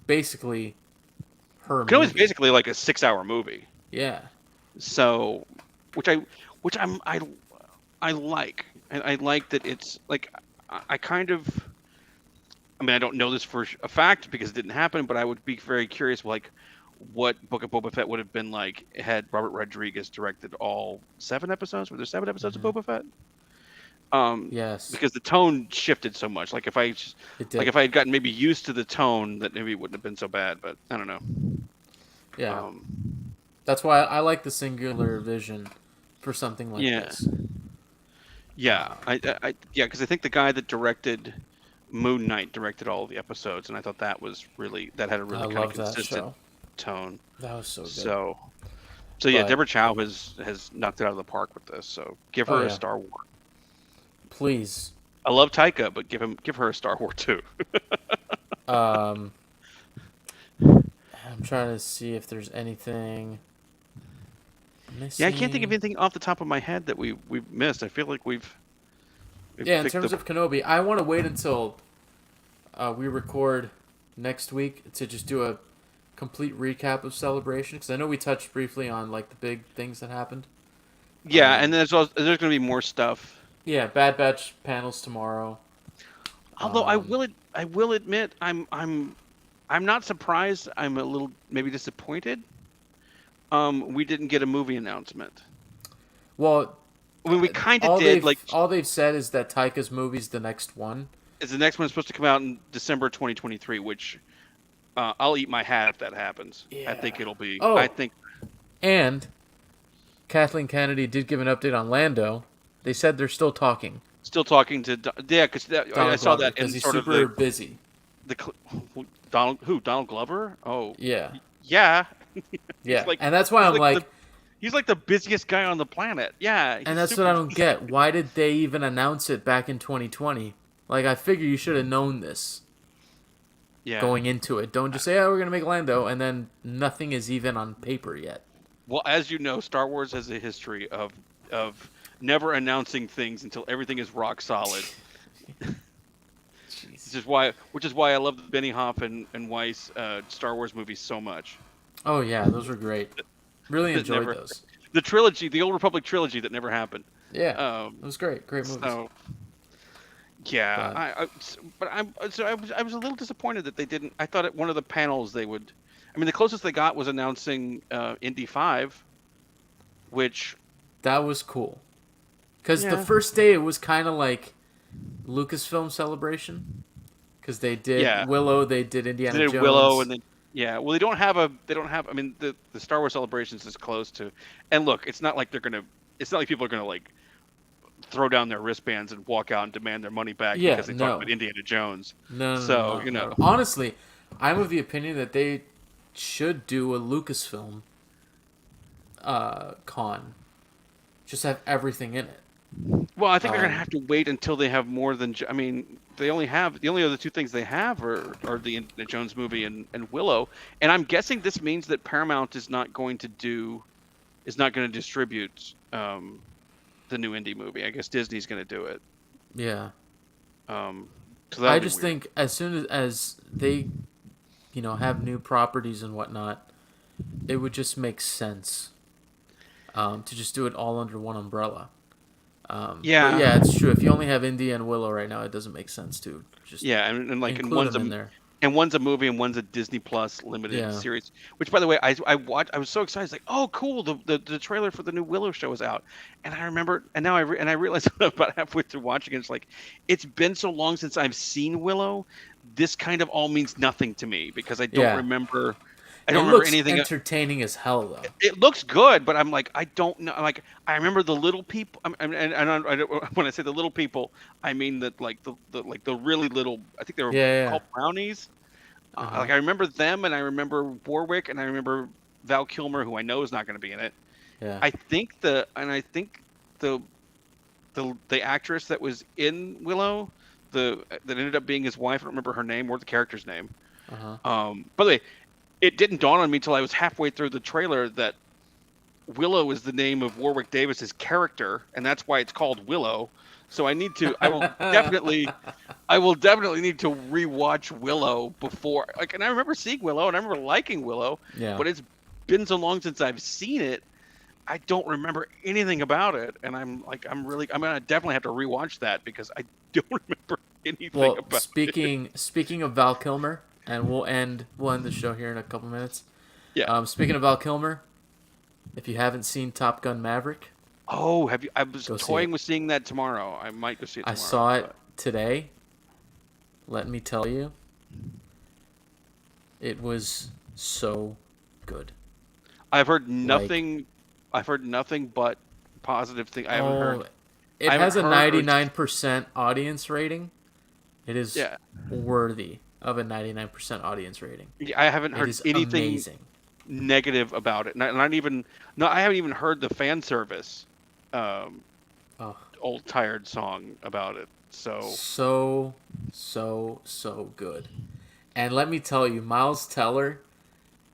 basically her Kenobi's movie. basically like a 6-hour movie. Yeah. So, which I like, and I like that it's like I kind of. I mean, I don't know this for a fact because it didn't happen, but I would be very curious, like, what Book of Boba Fett would have been like had Robert Rodriguez directed all 7 episodes. Were there 7 episodes of Boba Fett? Yes. Because the tone shifted so much. Like if I It had gotten maybe used to the tone, that maybe it wouldn't have been so bad. But I don't know. Yeah. That's why I like the singular vision for something like Yeah. this. Yeah, because I think the guy that directed Moon Knight directed all of the episodes, and I thought that had a really I kind love of that consistent show. tone. That was so good. So yeah, But- Deborah Chow has knocked it out of the park with this. So give her Oh, a yeah. Star Wars. Please. I love Taika, but give her a Star Wars too. I'm trying to see if there's anything missing. Yeah, I can't think of anything off the top of my head that we've missed. I feel like we've Yeah, in picked terms of Kenobi, I want to wait until we record next week to just do a complete recap of Celebration, because I know we touched briefly on like the big things that happened. Yeah, and there's going to be more stuff. Yeah, Bad Batch panels tomorrow. Although I will admit I'm not surprised. I'm a little maybe disappointed. We didn't get a movie announcement. Well, I mean, we kind of did. Like, all they've said is that Taika's movie's the next one. is the next one supposed to come out in December 2023? Which I'll eat my hat if that happens. I Yeah. think it'll be. Oh. I think. And Kathleen Kennedy did give an update on Lando. They said they're still talking. Still talking to because I Donald saw Glover, that in because he's sort of super busy. Donald Glover. Oh Yeah, yeah. yeah, like- and that's why he's I'm like like, He's like the busiest guy on the planet. Yeah. and that's what I don't get. Why did they even announce it back in 2020? Like, I figure you should have known this Yeah. going into it. Don't just say, "Oh, we're gonna make Lando," and then nothing is even on paper yet. Well, as you know, Star Wars has a history of never announcing things until everything is rock solid. Which is why I love the Benioff and Weiss Star Wars movies so much. Oh yeah, those were great. Really That enjoyed never- those. The trilogy, the Old Republic trilogy that never happened. Yeah, it was great. Great movies. So, yeah, I was a little disappointed that they didn't. I thought at one of the panels they would. I mean, the closest they got was announcing Indy 5, which That was cool. Because the Yeah. first day it was kind of like Lucasfilm Celebration. Because they did Yeah. Willow, they did Indiana they did Jones. Willow, and then well, they don't have. I mean, the Star Wars Celebrations is close to, and look, it's not like they're gonna. It's not like people are gonna like throw down their wristbands and walk out and demand their money back Yeah, because they no. talk about Indiana Jones. No, So, no, you no. know. Honestly, I'm of the opinion that they should do a Lucasfilm con. Just have everything in it. Well, I think they're gonna Um, have to wait until they have more than. I mean, the only other two things they have are the Indiana Jones movie and Willow, and I'm guessing this means that Paramount is not going to distribute the new indie movie. I guess Disney's going to do it. Yeah. So I that'll be just weird. think as soon as they, have new properties and whatnot, it would just make sense to just do it all under one umbrella. But Yeah, yeah, it's true. If you only have Indy and Willow right now, it doesn't make sense to just yeah, and like include them in there. one's a movie and one's a Disney Plus limited Yeah. series. Which, by the way, I watched. I was so excited. It's like, oh, cool! The trailer for the new Willow show is out, and I remember, and now and I realized about halfway through watching it, it's like, it's been so long since I've seen Willow. This kind of all means nothing to me because I don't Yeah. remember. I It don't remember looks anything. entertaining as hell, though. It looks good, but I'm like, I don't know. Like, I remember the little people. When I say the little people, I mean that like the really little. I think they were Yeah. called brownies. Uh-huh. Like I remember them, and I remember Warwick, and I remember Val Kilmer, who I know is not going to be in it. Yeah. I think the the actress that was in Willow, that ended up being his wife. I don't remember her name or the character's name. Uh-huh. By the way, it didn't dawn on me till I was halfway through the trailer that Willow is the name of Warwick Davis's character, and that's why it's called Willow. So I will definitely need to rewatch Willow before. Like, and I remember seeing Willow, and I remember liking Willow, Yeah. but it's been so long since I've seen it, I don't remember anything about it, and I'm gonna definitely have to rewatch that because I don't remember anything Well, about speaking of Val Kilmer, and we'll end the show here in a couple minutes. Yeah. Speaking of Val Kilmer, if you haven't seen Top Gun Maverick, Oh, have you? I was Go see toying it. with seeing that tomorrow. I might go see it I tomorrow. saw it but- today. Let me tell you, it was so good. I've heard nothing. I've heard nothing but positive things. I haven't heard. It I haven't has a heard or- 99% audience rating. It is Yeah. worthy of a 99% audience rating. I haven't It heard is anything amazing. negative about it. Not even. No, I haven't even heard the fan service. Oh, Old tired song about it. So so good. And let me tell you, Miles Teller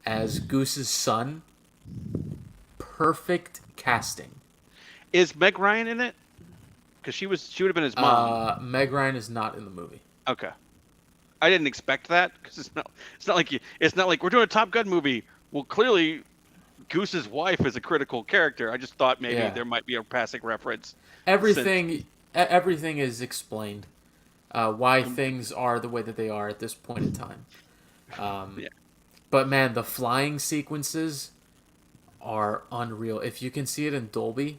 as Goose's son, perfect casting. is Meg Ryan in it? Because she would have been his mom. Meg Ryan is not in the movie. Okay. I didn't expect that because it's not like we're doing a Top Gun movie. Well, clearly, Goose's wife is a critical character. I just thought maybe Yeah. there might be a passing reference. Everything is explained. Why things are the way that they are at this point in time. Yeah. But man, the flying sequences are unreal. If you can see it in Dolby,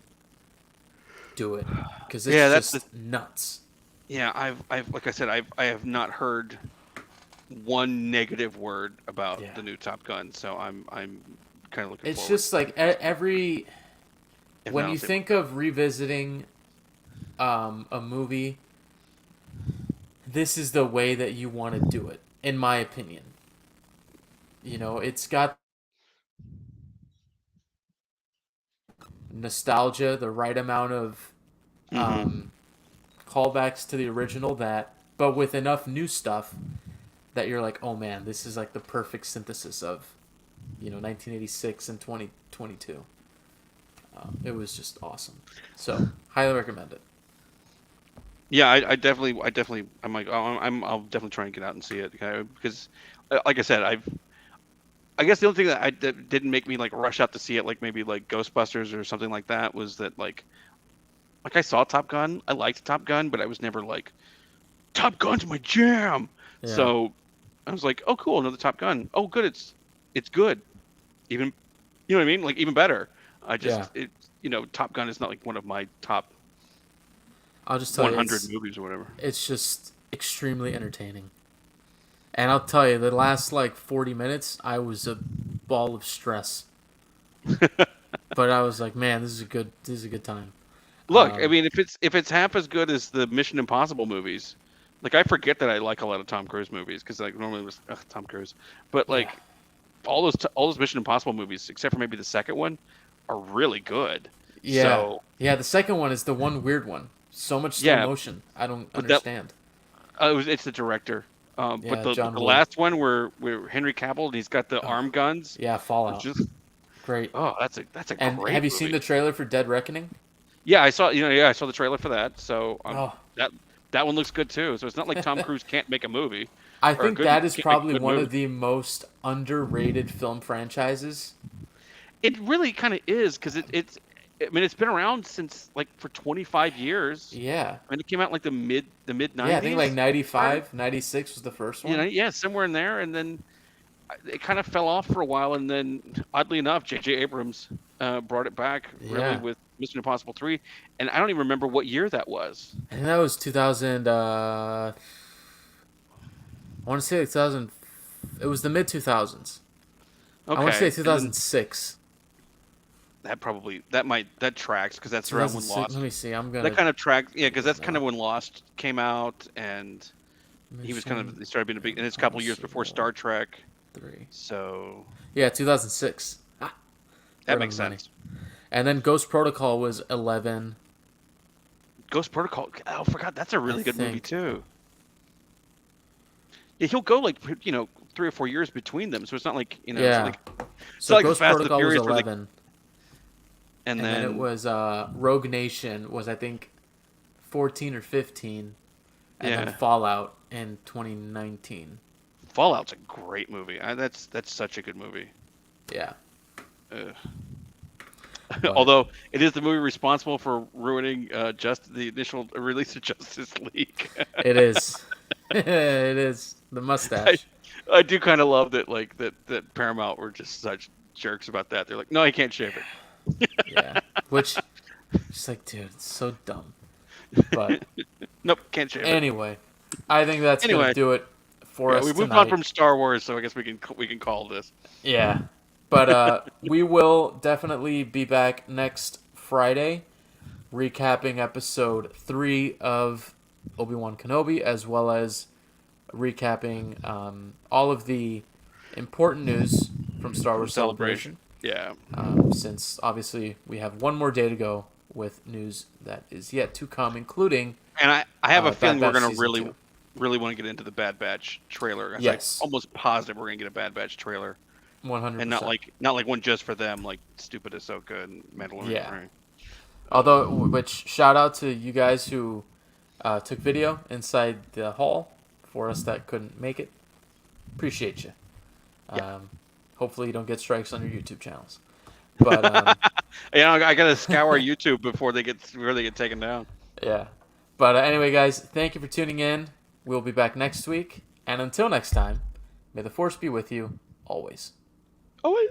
do it because it's that's just nuts. Yeah, I've like I said, I have not heard one negative word about Yeah. the new Top Gun, so I'm kind of looking It's forward. just like every If when not, you I'll say- think of revisiting a movie, this is the way that you want to do it, in my opinion. It's got nostalgia, the right amount of callbacks to the original, but with enough new stuff that you're like, oh man, this is like the perfect synthesis of 1986 and 2022. It was just awesome. So highly recommend it. Yeah, I definitely, I'm like, I'll definitely try and get out and see it because, like I said, I guess the only thing that didn't make me like rush out to see it, like maybe like Ghostbusters or something like that, was that like I saw Top Gun, I liked Top Gun, but I was never like, Top Gun's my jam. Yeah. So I was like, oh cool, another Top Gun. Oh good, it's good, even, you know what I mean, like even better. Top Gun is not like one of my top I'll just tell 100 you, movies or whatever. it's just extremely entertaining. And I'll tell you, the last like 40 minutes, I was a ball of stress. But I was like, man, this is a good time. Look, I mean, if it's half as good as the Mission Impossible movies, like I forget that I like a lot of Tom Cruise movies because like normally it was Tom Cruise, but like all those Mission Impossible movies, except for maybe the second one, are really good. Yeah. So, yeah, the second one is the one weird one. So much slow motion. I don't understand. it's the director. But the John Woo. last one where Henry Cavill and he's got the arm guns. Yeah, Fallout. Just Great. oh, that's a And great have you movie. seen the trailer for Dead Reckoning? Yeah, I saw. I saw the trailer for that. So Oh, that one looks good too. So it's not like Tom Cruise can't make a movie, I or think that is can't make a probably good one movie. of the most underrated film franchises. It really kind of is because it's. I mean, it's been around since like for 25 years. Yeah. I mean, it came out in like the mid Yeah, I think like 90s. 95, 96 was the first one. Yeah, somewhere in there, and then it kind of fell off for a while, and then oddly enough, J.J. Abrams brought it back really Yeah. with Mission Impossible 3, and I don't even remember what year that was. I think that was 2000. I want to say like 2000. It was the mid 2000s. I want to say Okay, and then 2006. that tracks because that's around when 2006. Let Lost. me see. I'm That gonna. kind of tracks, yeah, because that's kind of when Lost came out, and he Mission started being a big, and it's a couple years before Impossible Star Trek, 3. so Yeah, 2006. Ah, that right makes on the money. sense. And then Ghost Protocol was 11. Ghost Protocol, oh, I forgot that's a really I good movie think. too. Yeah, he'll go like 3 or 4 years between them, so it's not like it's not Yeah. like So the Ghost Fast and the Protocol was Furious where they 11, and and then it then was Rogue Nation was I think 14 or 15, and then yeah, Fallout in 2019. Fallout's a great movie. That's such a good movie. Yeah. Ugh. But Although it is the movie responsible for ruining just the initial release of Justice League. it is. It is the I, mustache. I do kind of love that that Paramount were just such jerks about that. They're like, no, he can't shave Yeah. Which, just like, dude, it's so dumb. But it. Nope, can't shave it. anyway, I think that's gonna Anyway, do it for yeah, us we moved on tonight. from Star Wars, so I guess we can call this. Yeah. But we will definitely be back next Friday, recapping episode 3 of Obi-Wan Kenobi, as well as recapping all of the important news from Star Wars Celebration. Yeah. Since obviously we have one more day to go with news that is yet to come, including And I have a Bad feeling we're Batch gonna Season 2. really want to get into the Bad Batch trailer. Yes. I'm almost positive we're gonna get a Bad Batch trailer, 100%. and not like one just for them, like Stupid Ahsoka and Mandalorian. Yeah. Right? Although, which shout out to you guys who took video inside the hall for us that couldn't make it. Appreciate you. Yeah. Hopefully you don't get strikes on your YouTube channels. But I gotta scour YouTube before they get taken down. yeah. But anyway, guys, thank you for tuning in. We'll be back next week, and until next time, may the force be with you always. Always.